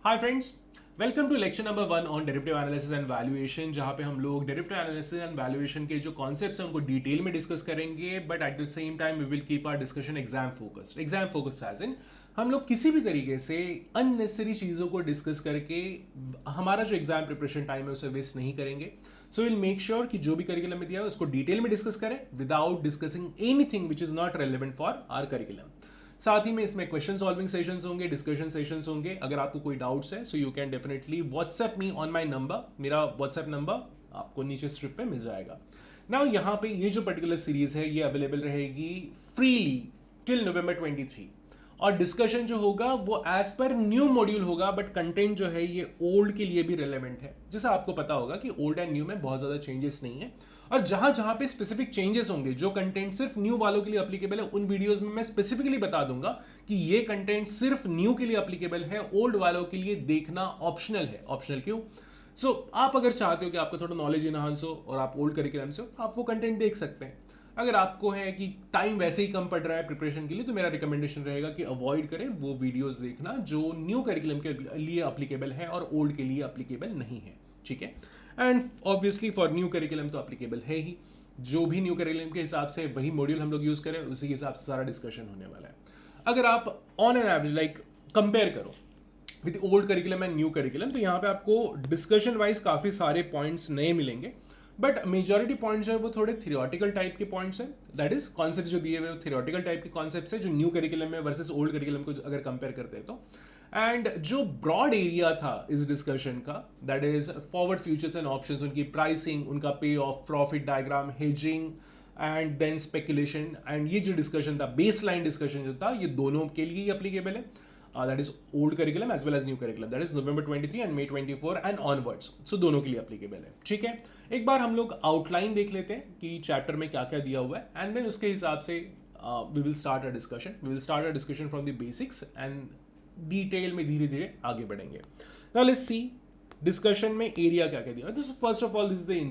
Hi friends, welcome to lecture number 1 on derivative analysis and valuation, जहां पे हम लोग डेरिवेटिव एनालिसिस एंड वैल्यूएशन के जो कॉन्सेप्ट्स हैं उनको डिटेल में डिस्कस करेंगे, but at the same time we will keep our discussion exam focused as in हम लोग किसी भी तरीके से अननेसेसरी चीज़ों को डिस्कस करके हमारा जो एग्जाम प्रिपरेशन टाइम है उसे वेस्ट नहीं करेंगे. सो विल मेक श्योर कि जो भी करिकुलम में दिया है उसको डिटेल में डिस्कस करें without discussing anything which is not relevant for our curriculum. साथ ही में इसमें क्वेश्चन सॉल्विंग सेशंस होंगे, डिस्कशन सेशंस होंगे. अगर आपको कोई डाउट्स है so you can definitely WhatsApp me on my number. मेरा व्हाट्सएप नंबर आपको नीचे स्ट्रिप पे मिल जाएगा. नाउ यहाँ पे ये जो पर्टिकुलर सीरीज है ये अवेलेबल रहेगी फ्रीली टिल नवंबर 23. और डिस्कशन जो होगा वो एज पर न्यू मॉड्यूल होगा, बट कंटेंट जो है ये ओल्ड के लिए भी रिलेवेंट है. जैसा आपको पता होगा कि ओल्ड एंड न्यू में बहुत ज़्यादा चेंजेस नहीं है, और जहां जहां पे स्पेसिफिक चेंजेस होंगे, जो कंटेंट सिर्फ न्यू वालों के लिए अप्लीकेबल है, उन वीडियोस में मैं स्पेसिफिकली बता दूंगा कि ये कंटेंट सिर्फ न्यू के लिए अप्लीकेबल है, ओल्ड वालों के लिए देखना ऑप्शनल है. ऑप्शनल क्यों? आप अगर चाहते हो कि आपका थोड़ा नॉलेज इनहांस हो और आप ओल्ड करिकुलम से हो, तो आप वो कंटेंट देख सकते हैं. अगर आपको है कि टाइम वैसे ही कम पड़ रहा है प्रिपरेशन के लिए, तो मेरा रिकमेंडेशन रहेगा कि अवॉइड करें वो वीडियोस देखना जो न्यू करिकुलम के लिए अप्लीकेबल है और ओल्ड के लिए अप्लीकेबल नहीं है. ठीक है. And obviously for new curriculum तो अप्लीकेबल है ही. जो भी न्यू करिकुलम के हिसाब से वही मॉड्यूल हम लोग यूज करें, उसी के हिसाब से सारा डिस्कशन होने वाला है. अगर आप ऑन एन एवरेज कंपेयर करो with old curriculum and new curriculum, तो यहाँ पे आपको डिस्कशन वाइज काफी सारे पॉइंट्स नए मिलेंगे, बट मेजॉरिटी पॉइंट्स जो है वो थोड़े थियोरटिकल टाइप के पॉइंट्स हैं. दैट इज कॉन्सेप्ट जो दिए हुए थियोरटिकल टाइप के कॉन्सेप्ट्स हैं जो न्यू करिकुलम में वर्सेस ओल्ड करिकुलम को अगर कंपेयर करते हैं तो. एंड जो ब्रॉड एरिया था इस डिस्कशन का, that is forward futures and options, उनकी प्राइसिंग, उनका payoff, profit diagram, hedging and then speculation. And ये जो डिस्कशन था, बेस लाइन डिस्कशन जो था, ये दोनों के लिए ही अप्लीकेबल है. That is old curriculum as well as new curriculum. That is November 23 and May 24 and onwards. So दोनों के लिए applicable है. ठीक है. एक बार हम लोग आउटलाइन देख लेते हैं कि चैप्टर में क्या क्या दिया हुआ है, एंड देन उसके हिसाब से we will start a discussion. We will start a discussion from the basics and detail में धीरे धीरे आगे बढ़ेंगे. Now let's see डिस्कशन में एरिया क्या क्या दिया. This first of all this is the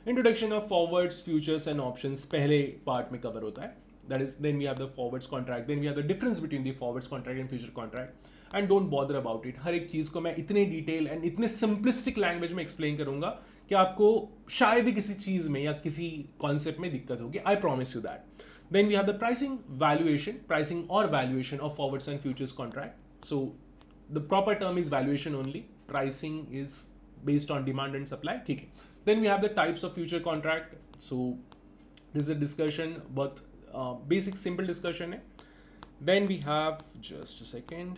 introduction of forwards, futures and options पहले पार्ट में कवर होता है. That is, then we have the forwards contract, then we have the difference between the forwards contract and future contract, and don't bother about it. हर एक चीज़ को मैं इतने detail and इतने simplistic language में explain करूंगा कि आपको शायद ही किसी चीज़ में या किसी कॉन्सेप्ट में दिक्कत होगी. आई promise you that. Then we have the pricing or valuation of forwards and futures contract. So the proper term is valuation only. Pricing is based on demand and supply. ठीक है. Then we have the types of future contract. So this is a discussion but basic simple discussion है. Then we have just a second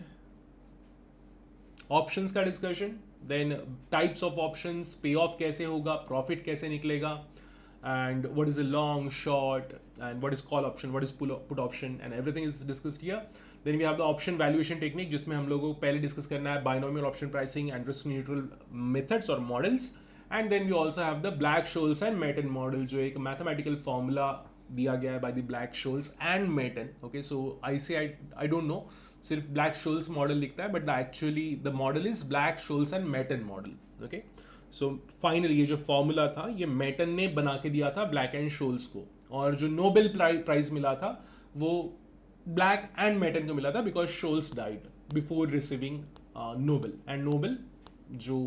options का discussion. Then types of options, pay off कैसे होगा, profit कैसे निकलेगा, and what is a long, short, and what is call option, what is put option, and everything is discussed here. Then we have the option valuation technique, जिसमें हम लोगों को पहले discuss करना है binomial option pricing and risk neutral methods और models. And then we also have the Black Scholes and Merton model, जो एक मैथमेटिकल फॉर्मूला दिया गया है by the Black Scholes and Merton. Okay, so I don't know, सिर्फ Black Scholes model लिखता है, but actually the model is Black Scholes and Merton model. Okay, so finally ये जो फॉर्मूला था ये मेटन ने बना के दिया था ब्लैक एंड शोल्स को, और जो नोबेल प्राइज मिला था वो ब्लैक एंड मेटन को मिला था because Scholes died before receiving Nobel. And Nobel जो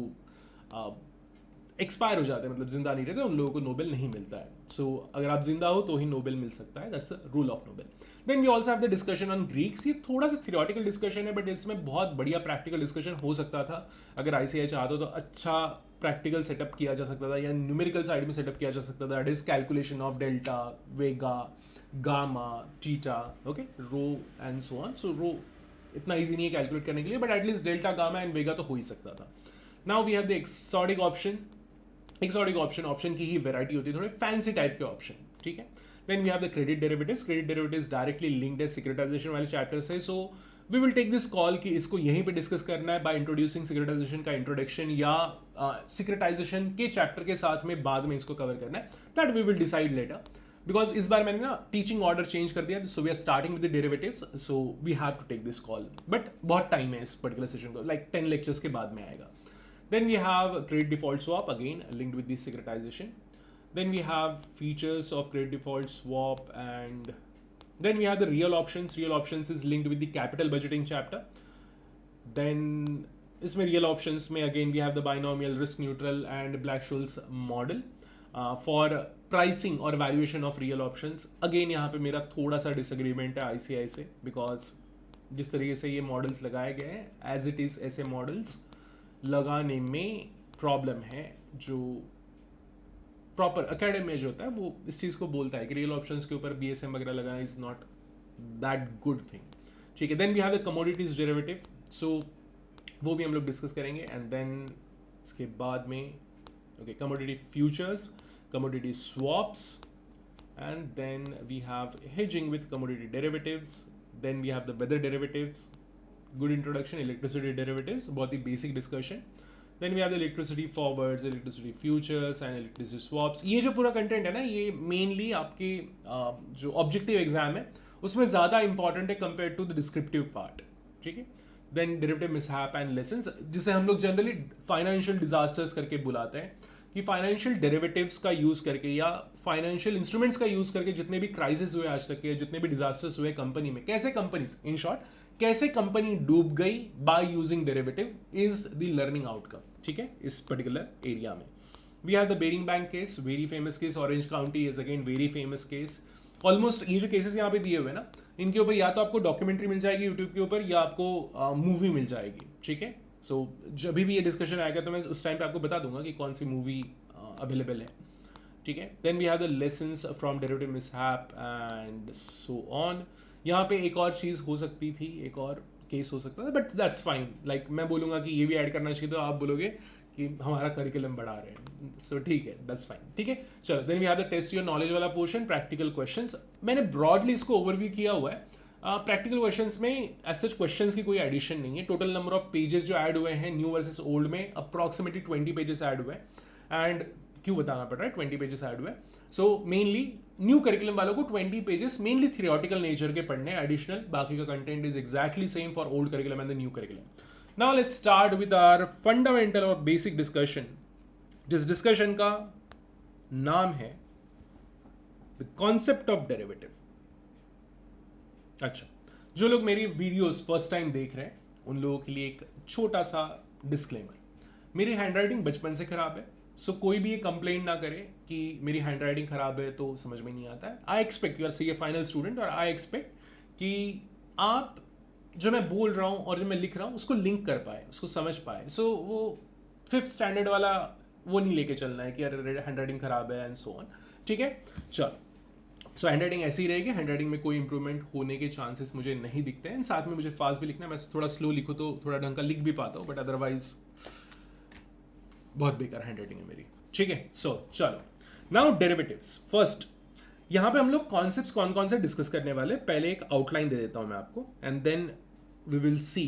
एक्सपायर हो जाते हैं, मतलब जिंदा नहीं रहते, उन लोगों को नोबेल नहीं मिलता है. सो अगर आप जिंदा हो तो ही नोबेल मिल सकता है. That's the rule of Nobel. Then we also have the discussion on Greeks. ये थोड़ा सा थियोरटिकल डिस्कशन है, बट इसमें बहुत बढ़िया प्रैक्टिकल डिस्कशन हो सकता था. अगर ICAI चाहते हो तो अच्छा प्रैक्टिकल सेटअप किया जा सकता था, या न्यूमेरिकल साइड में सेटअप किया जा सकता था. That is calculation of delta, vega, gamma, theta, okay, rho and so on. So rho इतना ईजी नहीं है कैलकुलेट करने के लिए, but at least delta, gamma and vega तो हो ही सकता था. Now we have the exotic option. Exotic option की ही वेराइटी होती है, थोड़े फैंसी टाइप के ऑप्शन. ठीक है. Then we have the credit derivatives directly linked है सिक्योरिटाइजेशन वाले चैप्टर से. So we will take this call कि इसको यहीं पे डिस्कस करना है बाय इंट्रोड्यूसिंग सिक्योरिटाइजेशन का इंट्रोडक्शन, या सिक्योरिटाइजेशन के चैप्टर के साथ में बाद में इसको कवर करना है. That we will decide later, because इस बार मैंने ना टीचिंग ऑर्डर चेंज कर दिया. So we are starting with the derivatives, so we have to take this call, but बहुत टाइम है इस पर्टिकुलर सेशन को, लाइक 10 लेक्चर्स के बाद में आएगा. Then we have credit default swap, again linked with the securitization. Then we have features of credit default swap, and then we have the real options. Real options is linked with the capital budgeting chapter. Then इसमें real options में again we have the binomial, risk neutral and Black Scholes model for pricing और valuation of real options. Again यहाँ पे मेरा थोड़ा सा disagreement है ICI से, बिकॉज जिस तरीके से ये मॉडल्स लगाए गए हैं एज इट इज़ ऐसे मॉडल्स लगाने में प्रॉब्लम है. जो प्रॉपर अकेडमी में जो होता है वो इस चीज़ को बोलता है कि रियल ऑप्शंस के ऊपर BSM वगैरह लगाना is not that good thing. ठीक है, then we have the commodities derivative, so वो भी हम लोग डिस्कस करेंगे. एंड देन इसके बाद में okay commodity futures, commodity swaps, and then we have hedging with commodity derivatives. Then we have the weather derivatives, good introduction. Electricity derivatives, बहुत ही basic discussion. Then we have the electricity forwards, electricity futures and electricity swaps. ये जो पूरा content है ना, ये mainly आपके जो ऑब्जेक्टिव एग्जाम है उसमें ज़्यादा इंपॉर्टेंट है compare to the descriptive part. ठीक है, then derivative mishap and lessons, जिसे हम लोग जनरली फाइनेंशियल डिजास्टर्स करके बुलाते हैं, कि फाइनेंशियल डेरिवेटिव्स का यूज़ करके या फाइनेंशियल इंस्ट्रूमेंट्स का यूज़ करके जितने भी क्राइसिस हुए आज तक के, जितने भी डिजास्टर्स हुए कंपनी में, कैसे कंपनीज, इन शॉर्ट कैसे कंपनी डूब गई by using derivative, is the learning outcome. ठीक है, इस पर्टिकुलर एरिया में we have the Baring bank case, very famous case. Orange County is again very famous case. Almost ये जो केसेस यहाँ पे दिए हुए ना, इनके ऊपर या तो आपको डॉक्यूमेंट्री मिल जाएगी यूट्यूब के ऊपर, या आपको मूवी मिल जाएगी. ठीक है, सो जब भी ये डिस्कशन आएगा तो मैं उस टाइम पे आपको बता दूंगा कि कौन सी मूवी अवेलेबल है. ठीक है, then we have the lessons from derivative mishap and so on. यहाँ पे एक और चीज़ हो सकती थी, एक और केस हो सकता था, बट दैट्स फाइन. लाइक मैं बोलूँगा कि ये भी ऐड करना चाहिए, तो आप बोलोगे कि हमारा करिकुलम बढ़ा रहे हैं, सो ठीक है, दैट्स फाइन. ठीक है, चलो. Then we have the test your knowledge वाला पोर्शन, प्रैक्टिकल क्वेश्चंस. मैंने ब्रॉडली इसको ओवरव्यू किया हुआ है. प्रैक्टिकल क्वेश्चंस में एज सच क्वेश्चंस की कोई एडिशन नहीं है. टोटल नंबर ऑफ पेजेस जो ऐड हुए हैं न्यू वर्सेस ओल्ड में, अप्रॉक्सीमेटली 20 पेजेस ऐड हुए हैं. एंड क्यों बताना पड़ रहा है, 20 पेजेस ऐड हुए. सो मेनली न्यू करिकुलम वालों को 20 पेजेस मेनली थियोरेटिकल नेचर के पढ़ने, एडिशनल बाकी का content is exactly same for old curriculum and the new curriculum. Now let's start with our fundamental और बेसिक डिस्कशन. जिस डिस्कशन का नाम है द कॉन्सेप्ट ऑफ डेरिवेटिव. अच्छा, जो लोग मेरी वीडियोस फर्स्ट टाइम देख रहे हैं उन लोगों के लिए एक छोटा सा डिस्क्लेमर. मेरी हैंडराइटिंग बचपन से खराब है, सो कोई भी ये कंप्लेंट ना करे कि मेरी हैंडराइटिंग खराब है तो समझ में नहीं आता है. I expect you are C A final student, और आई एक्सपेक्ट कि आप जो मैं बोल रहा हूँ और जो मैं लिख रहा हूँ उसको लिंक कर पाए, उसको समझ पाए. सो वो 5th स्टैंडर्ड वाला वो नहीं लेके चलना है कि अरे हैंडराइटिंग खराब है एंड सो ऑन. ठीक है, चलो. सो हैंडराइटिंग ऐसी ही रहेगी. हैंडराइटिंग में कोई इंप्रूवमेंट होने के चांसेस मुझे नहीं दिखते हैं. साथ में मुझे फास्ट भी लिखना है, मैं थोड़ा स्लो लिखूँ तो थोड़ा ढंग का लिख भी पाता हूँ, बट अदरवाइज बहुत बेकार हैंडराइटिंग है मेरी. ठीक है, सो चलो. Now derivatives first. यहाँ पे हम लोग कॉन्सेप्ट्स कौन कौन से डिस्कस करने वाले, पहले एक आउटलाइन दे देता हूँ मैं आपको, and then we will see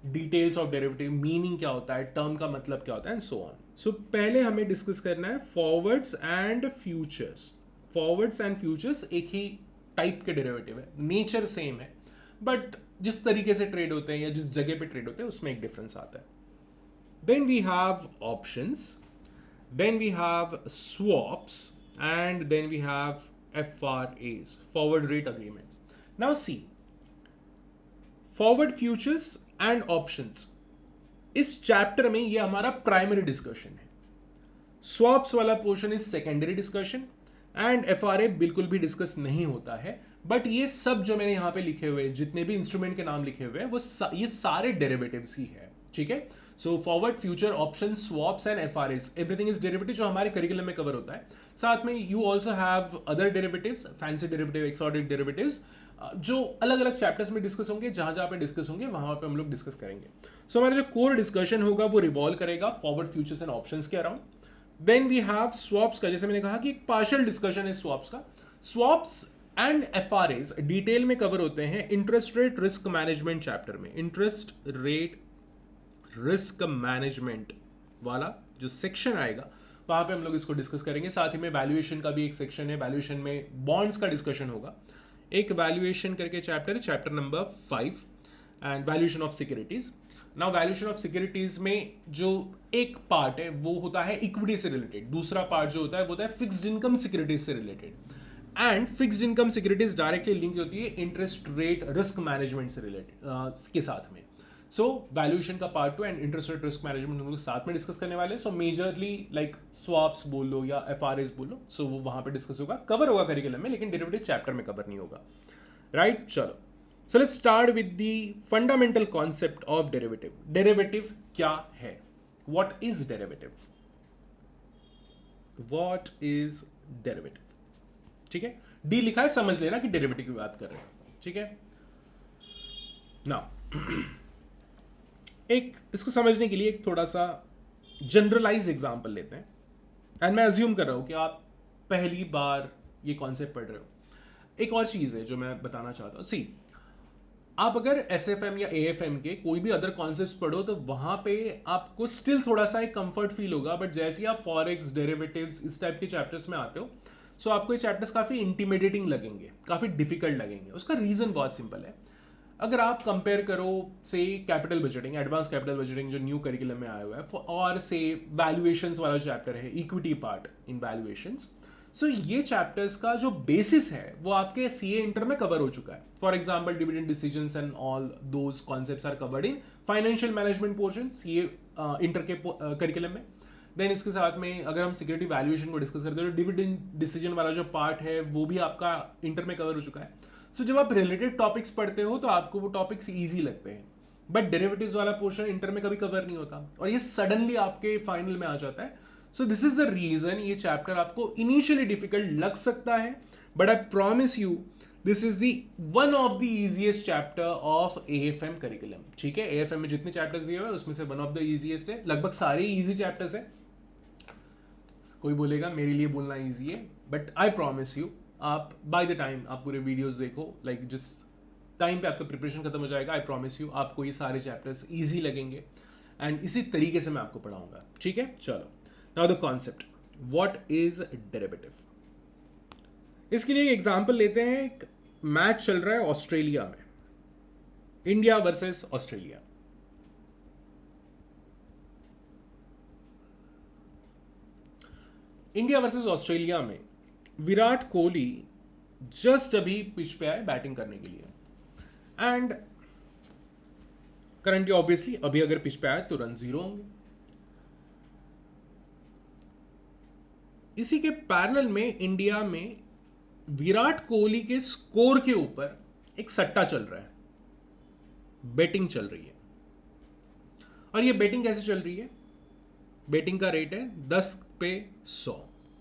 details of derivative, meaning क्या होता है, टर्म का मतलब क्या होता है एंड सो ऑन. सो पहले हमें डिस्कस करना है forwards and futures. Forwards and futures एक ही टाइप के डेरिवेटिव है, नेचर सेम है, बट जिस तरीके से ट्रेड होते हैं या जिस जगह पे ट्रेड होते हैं उसमें एक डिफरेंस आता है. Then we have options, then we have swaps, and then we have FRAs, forward rate agreement. Now see, forward futures and options, इस चैप्टर में ये हमारा प्राइमरी डिस्कशन है. स्वॉप्स वाला portion is secondary discussion, and FRA बिल्कुल भी discuss नहीं होता है. बट ये सब जो मैंने यहाँ पे लिखे हुए, जितने भी इंस्ट्रूमेंट के नाम लिखे हुए हैं, वो ये सारे डेरिवेटिव्स ही है. ठीक है, so forward, future, option, swaps and FRAs, everything is derivative, जो हमारे करिकुलम में कवर होता है. साथ में you also have other derivatives, fancy derivative, exotic derivatives, जो अलग अलग चैप्टर्स में डिस्कस होंगे. जहां जहां पे डिस्कस होंगे वहां पे हम लोग डिस्कस करेंगे. सो हमारा जो कोर डिस्कशन होगा वो रिवॉल्व करेगा फॉरवर्ड, फ्यूचर्स एंड ऑप्शंस के around. Then we have swaps का, जैसे मैंने कहा कि एक पार्शियल डिस्कशन है स्वॉप्स का. स्वॉप्स एंड FRAs डिटेल में कवर होते हैं interest rate risk management chapter में. इंटरेस्ट रेट रिस्क मैनेजमेंट वाला जो सेक्शन आएगा वहां पे हम लोग इसको डिस्कस करेंगे. साथ ही में वैल्यूएशन का भी एक सेक्शन है, वैल्यूएशन में बॉन्ड्स का डिस्कशन होगा. एक वैल्यूएशन करके चैप्टर है, chapter number 5, and valuation of securities. Now valuation of securities में जो एक पार्ट है वो होता है इक्विटी से रिलेटेड, दूसरा पार्ट जो होता है वो होता है फिक्स्ड इनकम सिक्योरिटीज से related. And fixed income securities directly link होती है इंटरेस्ट रेट रिस्क मैनेजमेंट से रिलेटेड के साथ में. सो वैल्यूएशन का part 2 and interest rate risk management हम लोग साथ में डिस्कस करने वाले हैं. सो मेजरली लाइक स्वैप्स बोल लो या एफआरएस बोल लो, सो वो वहां पे डिस्कस होगा, कवर होगा करिकुलम में, लेकिन डेरिवेटिव चैप्टर में कवर नहीं होगा. राइट, चलो. So let's start with the fundamental concept of derivative. Derivative क्या है? What is derivative? What is derivative? ठीक है, डी लिखा है, समझ लेना कि डेरिवेटिव की बात कर रहे हैं. ठीक है, नाउ एक इसको समझने के लिए एक थोड़ा सा जनरलाइज एग्जांपल लेते हैं. एंड मैं अज्यूम कर रहा हूं कि आप पहली बार ये कॉन्सेप्ट पढ़ रहे हो. एक और चीज है जो मैं बताना चाहता हूं. सी, आप अगर एसएफएम या एएफएम के कोई भी अदर कॉन्सेप्ट्स पढ़ो तो वहां पे आपको स्टिल थोड़ा सा एक कंफर्ट फील होगा, बट जैसे ही आप फॉरेक्स, डेरिवेटिव्स, इस टाइप के चैप्टर्स में आते हो, सो आपको ये चैप्टर्स काफी इंटिमिडेटिंग लगेंगे, काफी डिफिकल्ट लगेंगे. उसका रीजन बहुत सिंपल है. अगर आप कंपेयर करो से capital budgeting, advance capital budgeting जो न्यू करिकुलम में आया हुआ है, और से वैल्यूएशंस वाला चैप्टर है, इक्विटी पार्ट इन वैल्यूएशंस, सो ये चैप्टर्स का जो बेसिस है वो आपके सीए इंटर में कवर हो चुका है. For example dividend decisions and all those concepts are covered in financial management portion CA inter के करिकुलम में. देन इसके साथ में अगर हम सिक्योरिटी वैल्यूएशन को डिस्कस करते हैं तो डिविडेंड डिसीजन वाला जो पार्ट है वो भी आपका इंटर में कवर हो चुका है. सो जब आप रिलेटेड टॉपिक्स पढ़ते हो तो आपको वो टॉपिक्स इजी लगते हैं, बट डेरिवेटिव्स वाला पोर्शन इंटर में कभी कवर नहीं होता और ये सडनली आपके फाइनल में आ जाता है. So this is the reason ये चैप्टर आपको इनिशियली डिफिकल्ट लग सकता है, but I promise you this is the one of the easiest chapter of AFM curriculum. ठीक है, एएफएम में जितने चैप्टर्स दिए हुए हैं उसमें से वन ऑफ द इजीएस्ट है. लगभग सारे इजी चैप्टर्स है. कोई बोलेगा मेरे लिए बोलना इजी है, बट आई प्रॉमिस यू आप बाय द टाइम आप पूरे वीडियोस देखो, लाइक जिस टाइम पे आपका प्रिपरेशन खत्म हो जाएगा, आई प्रॉमिस यू आपको ये सारे चैप्टर्स इजी लगेंगे एंड इसी तरीके से मैं आपको पढ़ाऊंगा. ठीक है, चलो. Now the concept, what is derivative. इसके लिए एक एग्जांपल लेते हैं. एक मैच चल रहा है ऑस्ट्रेलिया में, India versus Australia. India versus Australia में विराट कोहली जस्ट अभी पिच पे आए बैटिंग करने के लिए, एंड करंटली ऑब्वियसली अभी अगर पिच पे आए तो रन 0 होंगे. इसी के पैरेलल में इंडिया में विराट कोहली के स्कोर के ऊपर एक सट्टा चल रहा है, बेटिंग चल रही है. और ये बेटिंग कैसे चल रही है? बेटिंग का रेट है 10 पे 100.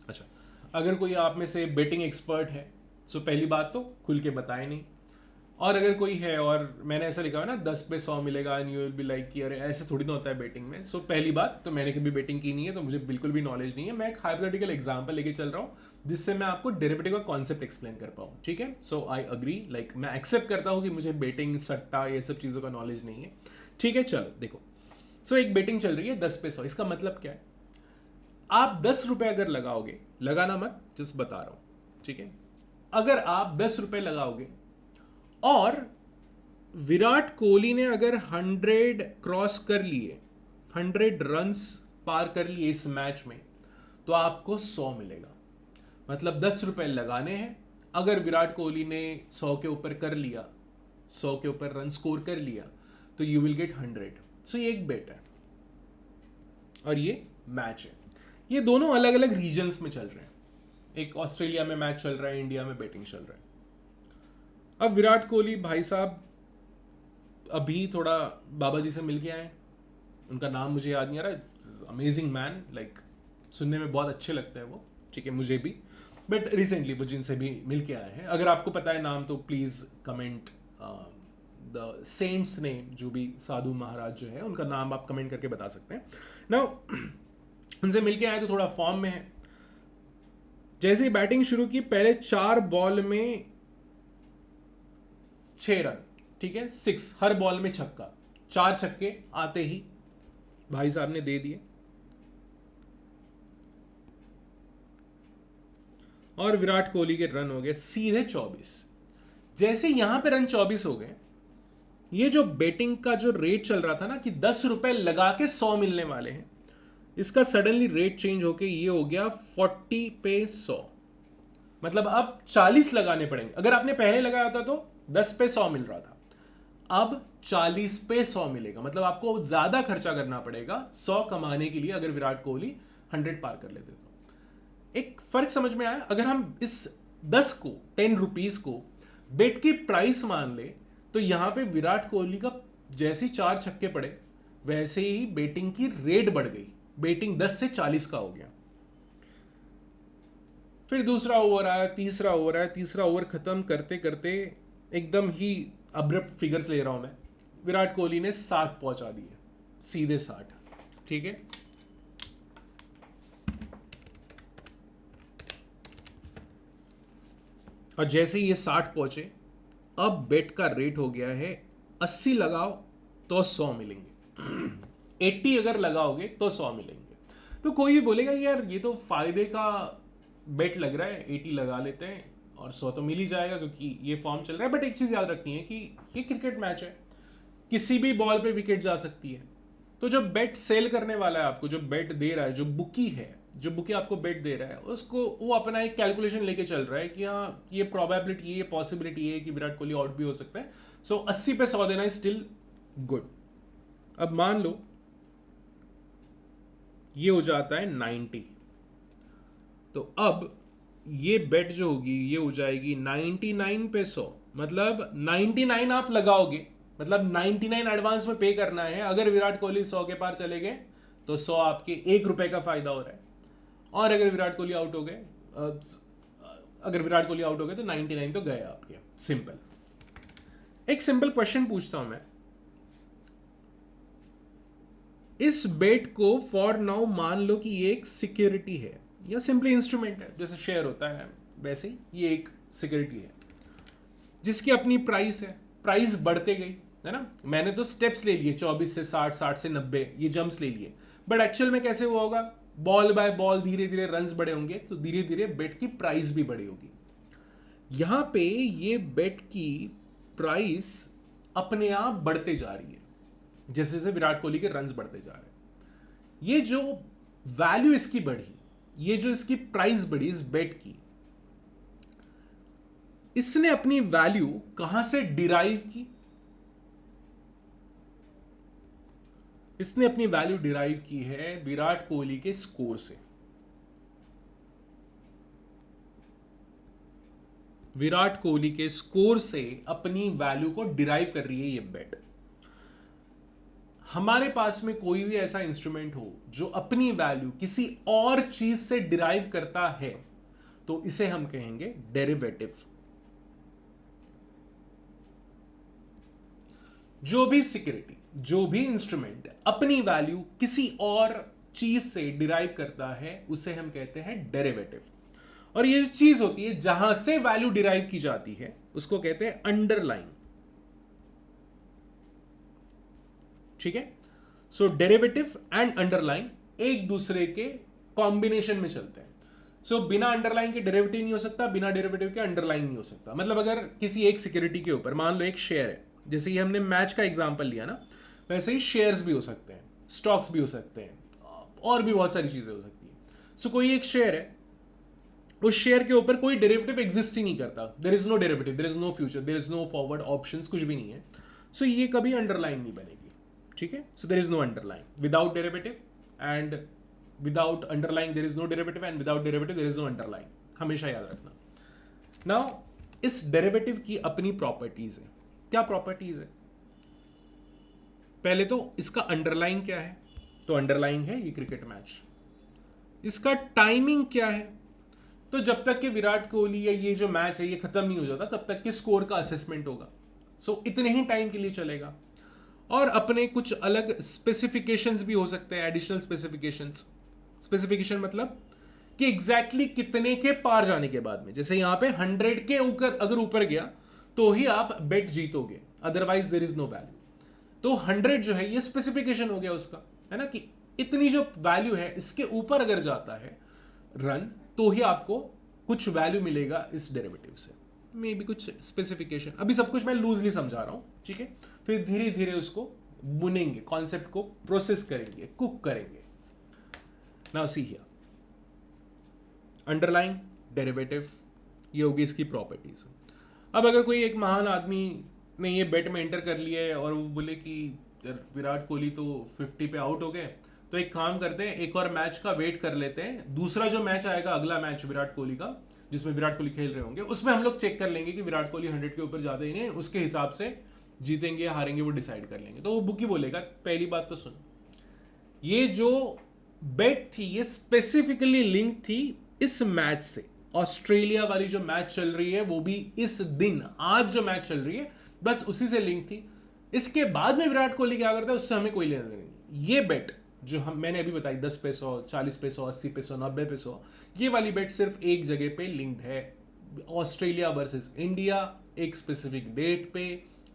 अच्छा, अगर कोई आप में से बेटिंग एक्सपर्ट है सो पहली बात तो खुल के बताए नहीं, और अगर कोई है और मैंने ऐसा लिखा है ना 10 पे 100 मिलेगा and you will be like कि अरे ऐसे थोड़ी ना होता है बेटिंग में. सो पहली बात तो मैंने कभी बेटिंग की नहीं है तो मुझे बिल्कुल भी नॉलेज नहीं है. मैं एक हाइपोथेटिकल एग्जांपल लेके चल रहा हूँ जिससे मैं आपको डेरिवेटिव का कॉन्सेप्ट एक्सप्लेन कर पाऊँ. ठीक है, सो आई अग्री, लाइक मैं एक्सेप्ट करता हूँ कि मुझे बेटिंग, सट्टा, ये सब चीज़ों का नॉलेज नहीं है. ठीक है, चलो देखो. सो एक बेटिंग चल रही है 10 पे 100. इसका मतलब क्या है? आप 10 रुपए अगर लगाओगे, लगाना मत, जस्ट बता रहा हूं. ठीक है, अगर आप 10 रुपए लगाओगे और विराट कोहली ने अगर 100 क्रॉस कर लिए, 100 रन्स पार कर लिए इस मैच में, तो आपको 100 मिलेगा. मतलब 10 रुपए लगाने हैं. अगर विराट कोहली ने 100 के ऊपर कर लिया, 100 के ऊपर रन स्कोर कर लिया, तो यू विल गेट 100. सो ये एक बेट है और ये मैच है. ये दोनों अलग अलग रीजन्स में चल रहे हैं. एक ऑस्ट्रेलिया में मैच चल रहा है, इंडिया में बैटिंग चल रहा है. अब विराट कोहली भाई साहब अभी थोड़ा बाबा जी से मिल के आए. उनका नाम मुझे याद नहीं आ रहा. अमेजिंग मैन, लाइक सुनने में बहुत अच्छे लगते हैं वो. ठीक है, मुझे भी. बट रिसेंटली वो जिनसे भी मिल के आए हैं, अगर आपको पता है नाम तो please comment the saints name, जो भी साधु महाराज जो है उनका नाम आप कमेंट करके बता सकते हैं. नाउ उनसे मिलके आए तो थोड़ा फॉर्म में है. जैसे ही बैटिंग शुरू की, पहले 4 बॉल में 6 रन. ठीक है, 6 हर बॉल में छक्का. 4 छक्के आते ही भाई साहब ने दे दिए और विराट कोहली के रन हो गए सीधे 24. जैसे यहां पे रन 24 हो गए, ये जो बेटिंग का जो रेट चल रहा था ना कि 10 रुपए लगा के 100 मिलने वाले हैं, इसका सडनली रेट चेंज होके ये हो गया 40 पे 100. मतलब अब 40 लगाने पड़ेंगे. अगर आपने पहले लगाया होता तो 10 पे 100 मिल रहा था, अब 40 पे 100 मिलेगा, मतलब आपको ज्यादा खर्चा करना पड़ेगा 100 कमाने के लिए अगर विराट कोहली 100 पार कर लेते तो। एक फर्क समझ में आया? अगर हम इस 10 को 10 रुपीज को बेट की प्राइस मान ले तो यहां पे विराट कोहली का जैसे ही 4 छक्के पड़े वैसे ही बेटिंग की रेट बढ़ गई, बेटिंग 10 से 40 का हो गया। फिर दूसरा ओवर आया, तीसरा ओवर आया, तीसरा ओवर खत्म करते करते एकदम ही अब्रप्ट फिगर्स ले रहा हूं मैं, विराट कोहली ने 60 पहुंचा दिए, सीधे 60। ठीक है, और जैसे ही ये 60 पहुंचे अब बेट का रेट हो गया है 80 लगाओ तो 100 मिलेंगे, 80 अगर लगाओगे तो 100 मिलेंगे। तो कोई भी बोलेगा यार ये तो फायदे का बेट लग रहा है, 80 लगा लेते हैं और 100 तो मिल ही जाएगा क्योंकि ये फॉर्म चल रहा है। बट एक चीज याद रखनी है कि ये क्रिकेट मैच है, किसी भी बॉल पे विकेट जा सकती है। तो जो बेट सेल करने वाला है आपको, जो बेट दे रहा है, जो बुकी है, जो बुकी आपको बेट दे रहा है, उसको वो अपना एक कैलकुलेशन लेके चल रहा है कि हाँ ये प्रोबेबिलिटी, ये पॉसिबिलिटी है कि विराट कोहली आउट भी हो सकता है। सो 80 पे 100 देना इज स्टिल गुड। अब मान लो ये हो जाता है 90, तो अब ये बेट जो होगी ये हो जाएगी 99 पे 100, मतलब 99 आप लगाओगे, मतलब 99 एडवांस में पे करना है। अगर विराट कोहली 100 के पार चले गए तो 100 आपके 1 रुपए का फायदा हो रहा है, और अगर विराट कोहली आउट हो गए, अगर विराट कोहली आउट हो गए तो 99 तो गए आपके। सिंपल। एक सिंपल क्वेश्चन पूछता हूं मैं, इस बेट को फॉर नाउ मान लो कि ये एक सिक्योरिटी है या सिंपली इंस्ट्रूमेंट है, जैसे शेयर होता है वैसे ही ये एक सिक्योरिटी है जिसकी अपनी प्राइस है, प्राइस बढ़ते गई है ना। मैंने तो स्टेप्स ले लिए 24 से 60, 60 से 90, ये जंप्स ले लिए, बट एक्चुअल में कैसे हुआ होगा, बॉल बाय बॉल धीरे धीरे रन्स बढ़े होंगे तो धीरे धीरे बेट की प्राइस भी बढ़ी होगी। यहां पे ये बेट की प्राइस अपने आप बढ़ते जा रही है जैसे जैसे विराट कोहली के रन्स बढ़ते जा रहे हैं। ये जो वैल्यू इसकी बढ़ी, ये जो इसकी प्राइस बढ़ी इस बेट की, इसने अपनी वैल्यू कहां से डिराइव की? इसने अपनी वैल्यू डिराइव की है विराट कोहली के स्कोर से। विराट कोहली के स्कोर से अपनी वैल्यू को डिराइव कर रही है ये बेट। हमारे पास में कोई भी ऐसा इंस्ट्रूमेंट हो जो अपनी वैल्यू किसी और चीज से डिराइव करता है तो इसे हम कहेंगे डेरिवेटिव। जो भी सिक्योरिटी, जो भी इंस्ट्रूमेंट अपनी वैल्यू किसी और चीज से डिराइव करता है उसे हम कहते हैं डेरिवेटिव। और ये जो चीज होती है जहां से वैल्यू डिराइव की जाती है उसको कहते हैं अंडरलाइन। ठीक है, सो डेरिवेटिव एंड अंडरलाइन एक दूसरे के कॉम्बिनेशन में चलते हैं। सो बिना अंडरलाइन के डेरिवेटिव नहीं हो सकता, बिना डेरिवेटिव के अंडरलाइन नहीं हो सकता। मतलब अगर किसी एक सिक्योरिटी के ऊपर मान लो एक शेयर है, जैसे ही हमने मैच का एग्जांपल लिया ना, वैसे ही शेयर्स भी हो सकते हैं, स्टॉक्स भी हो सकते हैं, और भी बहुत सारी चीजें हो सकती हैं। सो कोई एक शेयर है, उस शेयर के ऊपर कोई डेरिवेटिव एग्जिस्ट ही नहीं करता, there is no derivative, there is no future, there is no forward options, कुछ भी नहीं है। सो ये कभी अंडरलाइन नहीं बनेगी। ठीक है, so there is no underline without derivative, and without underline there is no derivative, and without derivative there is no underline. हमेशा याद रखना। नाउ इस डेरिवेटिव की अपनी प्रॉपर्टीज है। क्या प्रॉपर्टीज है? पहले तो इसका अंडरलाइन क्या है, तो अंडरलाइन है ये क्रिकेट मैच। इसका टाइमिंग क्या है, तो जब तक कि विराट कोहली या ये जो मैच है ये खत्म नहीं हो जाता तब तक के स्कोर का असेसमेंट होगा। सो इतने ही टाइम के लिए चलेगा। और अपने कुछ अलग स्पेसिफिकेशंस भी हो सकते हैं, एडिशनल स्पेसिफिकेशंस। स्पेसिफिकेशन मतलब कि एग्जैक्टली कितने के पार जाने के बाद में, जैसे यहां पे 100 के ऊपर अगर ऊपर गया तो ही आप बेट जीतोगे, otherwise there is no value. तो 100 जो है ये स्पेसिफिकेशन हो गया उसका, है ना, कि इतनी जो वैल्यू है इसके ऊपर अगर जाता है रन तो ही आपको कुछ वैल्यू मिलेगा इस डेरिवेटिव से। मे बी कुछ स्पेसिफिकेशन, अभी सब कुछ मैं लूजली समझा रहा हूं, ठीक है। फिर धीरे धीरे उसको बुनेंगे, कॉन्सेप्ट को प्रोसेस करेंगे, कुक करेंगे। Now see here, underline, derivative, ये होगी इसकी प्रॉपर्टीज। अब अगर कोई एक महान आदमी नहीं, ये बेट में एंटर कर लिया है और वो बोले कि यार विराट कोहली तो 50 पे आउट हो गए, तो एक काम करते हैं, एक और मैच का वेट कर लेते हैं, दूसरा जो मैच आएगा, अगला मैच विराट कोहली का जिसमें विराट कोहली खेल रहे होंगे, उसमें हम लोग चेक कर लेंगे कि विराट कोहली 100 के ऊपर ज्यादा ही नहीं, उसके हिसाब से जीतेंगे या हारेंगे वो डिसाइड कर लेंगे। तो वो बुकी बोलेगा पहली बात तो सुन, ये जो बेट थी ये स्पेसिफिकली लिंक थी इस मैच से, ऑस्ट्रेलिया वाली जो मैच चल रही है वो भी इस दिन, आज जो मैच चल रही है बस उसी से लिंक थी। इसके बाद में विराट कोहली क्या करता है उससे हमें कोई लेना देना नहीं। ये बेट जो मैंने अभी बताई 10 पे 100, 40 पे 100, 80 पे 100, 90 पे 100, ये वाली बेट सिर्फ एक जगह पे लिंक्ड है, ऑस्ट्रेलिया वर्सेस इंडिया, एक स्पेसिफिक डेट पे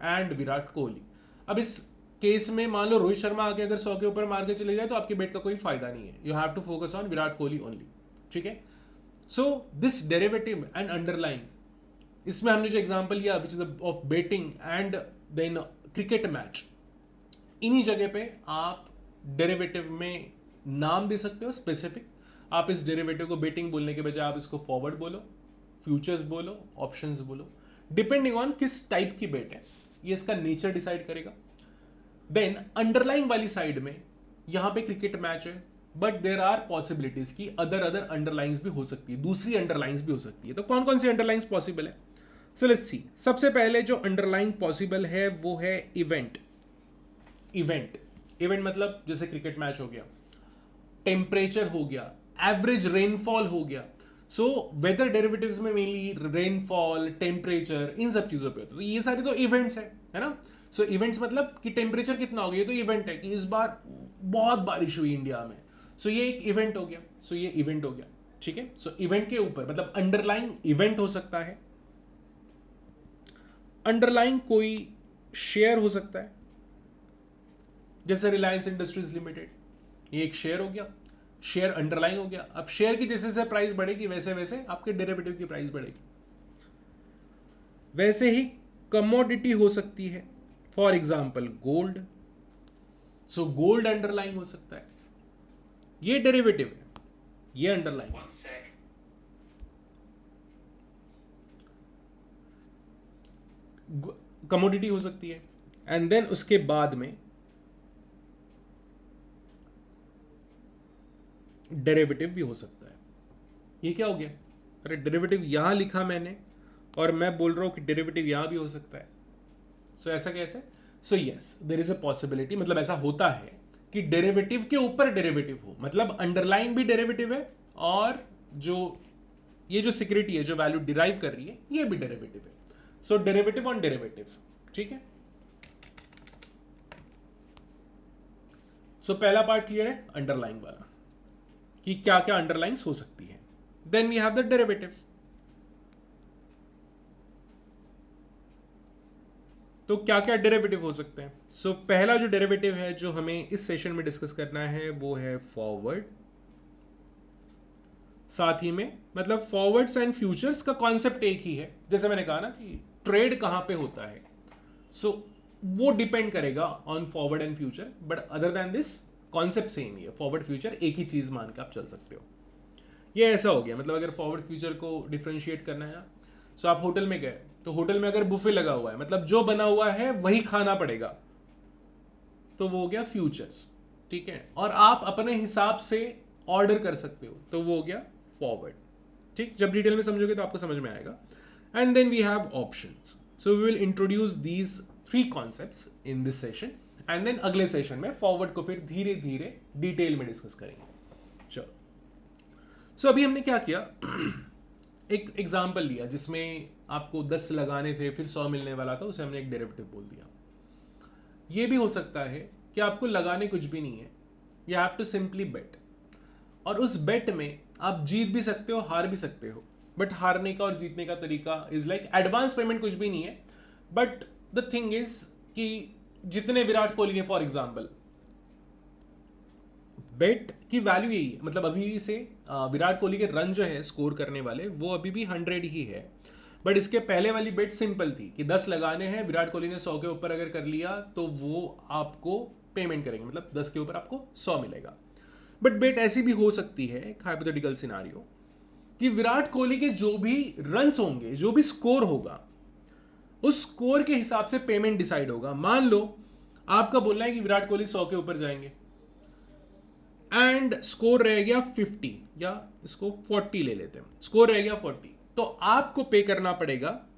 एंड विराट कोहली। अब इस केस में मान लो रोहित शर्मा आके अगर 100 के ऊपर मार के चले जाए तो आपकी बेट का कोई फायदा नहीं है, you have to focus on Virat Kohli only, ठीक है। So this derivative and underline, इसमें हमने जो एग्जांपल लिया which is of betting and then cricket match, इन्हीं जगह पे आप डेरिवेटिव में नाम दे सकते हो स्पेसिफिक। आप इस डेरिवेटिव को बेटिंग बोलने के बजाय आप इसको फॉरवर्ड बोलो, फ्यूचर्स बोलो, ऑप्शंस बोलो, डिपेंडिंग ऑन किस टाइप की बेट है, ये इसका नेचर डिसाइड करेगा। देन अंडरलाइन वाली साइड में यहां पे क्रिकेट मैच है, बट देर आर पॉसिबिलिटीज की अदर अंडरलाइंस भी हो सकती है, दूसरी अंडरलाइंस भी हो सकती है। तो कौन कौन सी अंडरलाइंस पॉसिबल है? So let's see. सबसे पहले जो अंडरलाइन पॉसिबल है वो है इवेंट। इवेंट मतलब जैसे क्रिकेट मैच हो गया, टेम्परेचर हो गया, एवरेज रेनफॉल हो गया। सो वेदर डेरिवेटिव्स में मेनली रेनफॉल, टेम्परेचर, इन सब चीजों पे होता है, तो ये सारे तो इवेंट्स है ना। सो इवेंट्स मतलब कि टेम्परेचर कितना हो गया, ये तो इवेंट है कि इस बार बहुत बारिश हुई इंडिया में, सो ये एक इवेंट हो गया, सो ये इवेंट हो गया, ठीक है। सो इवेंट के ऊपर मतलब अंडरलाइन इवेंट हो सकता है, अंडरलाइन कोई शेयर हो सकता है, जैसे रिलायंस इंडस्ट्रीज लिमिटेड, ये एक शेयर हो गया, शेयर अंडरलाइन हो गया। अब शेयर की जैसे जैसे प्राइस बढ़ेगी वैसे वैसे आपके डेरिवेटिव की प्राइस बढ़ेगी। वैसे ही कमोडिटी हो सकती है, for example gold, so gold underline हो सकता है, ये डेरिवेटिव है, ये अंडरलाइन। कमोडिटी हो सकती है, एंड देन उसके बाद में डेरिवेटिव भी हो सकता है। ये क्या हो गया? अरे डेरिवेटिव यहां लिखा मैंने और मैं बोल रहा हूं कि डेरिवेटिव यहां भी हो सकता है। सो ऐसा कैसे? So yes, there is a possibility, मतलब ऐसा होता है कि डेरिवेटिव के ऊपर डेरिवेटिव हो, मतलब अंडरलाइन भी डेरिवेटिव है और जो ये जो सिक्योरिटी है जो वैल्यू डिराइव कर रही है ये भी डेरिवेटिव है। सो डेरिवेटिव ऑन डेरिवेटिव, ठीक है। सो पहला पार्ट क्लियर है अंडरलाइन वाला कि क्या क्या अंडरलाइंस हो सकती है। Then we have the derivative. तो क्या क्या डेरिवेटिव हो सकते हैं? सो पहला जो डेरिवेटिव है जो हमें इस सेशन में डिस्कस करना है वो है फॉरवर्ड। साथ ही में मतलब फॉरवर्ड्स एंड फ्यूचर्स का कॉन्सेप्ट एक ही है, जैसे मैंने कहा ना कि ट्रेड कहां पे होता है, सो वो डिपेंड करेगा on forward and future, but other than this concept same ही है, फॉरवर्ड फ्यूचर एक ही चीज मान के आप चल सकते हो। ये ऐसा हो गया, मतलब अगर फॉरवर्ड फ्यूचर को डिफरेंशिएट करना है ना, सो आप होटल में गए तो होटल में अगर बुफे लगा हुआ है मतलब जो बना हुआ है वही खाना पड़ेगा, तो वो हो गया फ्यूचर्स, ठीक है। और आप अपने हिसाब से ऑर्डर कर सकते हो, तो वो हो गया फॉरवर्ड, ठीक। जब डिटेल में समझोगे तो आपको समझ में आएगा। And then we have options. So we will introduce these 3 concepts in this session, and then अगले सेशन में फॉरवर्ड को फिर धीरे धीरे डिटेल में डिस्कस करेंगे। चलो, सो अभी हमने क्या किया, एक एग्जांपल लिया जिसमें आपको 10 लगाने थे फिर 100 मिलने वाला था, उसे हमने एक डेरिवेटिव बोल दिया। ये भी हो सकता है कि आपको लगाने कुछ भी नहीं है, यू हैव टू सिंपली बेट, और उस बेट में आप जीत भी सकते हो हार भी सकते हो, बट हारने का और जीतने का तरीका इज लाइक एडवांस पेमेंट कुछ भी नहीं है, बट द थिंग इज कि जितने विराट कोहली ने फॉर एग्जांपल, बेट की वैल्यू यही है, मतलब अभी से विराट कोहली के रन जो है स्कोर करने वाले वो अभी भी 100 ही है, बट इसके पहले वाली बेट सिंपल थी कि 10 लगाने हैं, विराट कोहली ने 100 के ऊपर अगर कर लिया तो वो आपको पेमेंट करेंगे, मतलब 10 के ऊपर आपको 100 मिलेगा। बट बेट ऐसी भी हो सकती है, एक हाइपोथेटिकल सिनारियो, कि विराट कोहली के जो भी रन्स होंगे, जो भी स्कोर होगा, उस स्कोर के हिसाब से पेमेंट डिसाइड होगा। मान लो आपका बोलना है कि विराट कोहली 100 के ऊपर जाएंगे एंड स्कोर रह गया 50, या इसको 40 ले लेते हैं, स्कोर रह गया 40, तो आपको पे करना पड़ेगा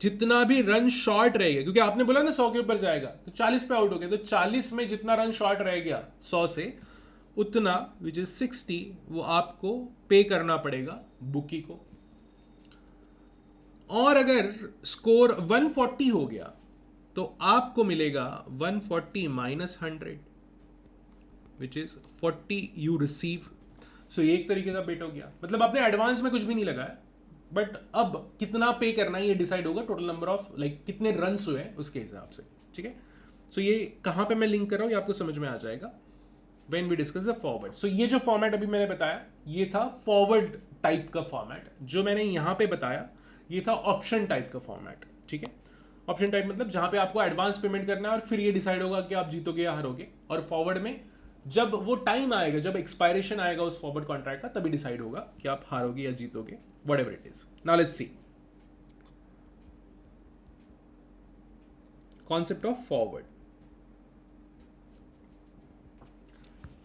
जितना भी रन शॉर्ट रहेगा, क्योंकि आपने बोला ना 100 के ऊपर जाएगा, तो 40 पे आउट हो गया, तो 40 में जितना रन शॉर्ट रह गया 100 से, उतना विच इज 60, वो आपको पे करना पड़ेगा बुकी को। और अगर स्कोर 140 हो गया तो आपको मिलेगा 140 minus 100 which is 40 you receive. So ये एक तरीके का बेट हो गया, मतलब आपने एडवांस में कुछ भी नहीं लगाया, बट अब कितना पे करना है ये डिसाइड होगा टोटल नंबर ऑफ कितने रन हुए हैं उसके हिसाब से। ठीक है, सो ये कहां पे मैं लिंक कर रहा हूं ये आपको समझ में आ जाएगा when we discuss the forward. So ये जो फॉर्मेट अभी मैंने बताया ये था फॉरवर्ड टाइप का फॉर्मेट, जो मैंने यहां पे बताया ये था ऑप्शन टाइप का फॉर्मेट। ठीक है, ऑप्शन टाइप मतलब जहां पे आपको एडवांस पेमेंट करना है और फिर ये डिसाइड होगा कि आप जीतोगे या हारोगे, और फॉरवर्ड में जब वो टाइम आएगा, जब एक्सपायरेशन आएगा उस फॉरवर्ड कॉन्ट्रैक्ट का, तभी डिसाइड होगा कि आप हारोगे या जीतोगे, whatever it is. Now let's see concept of forward.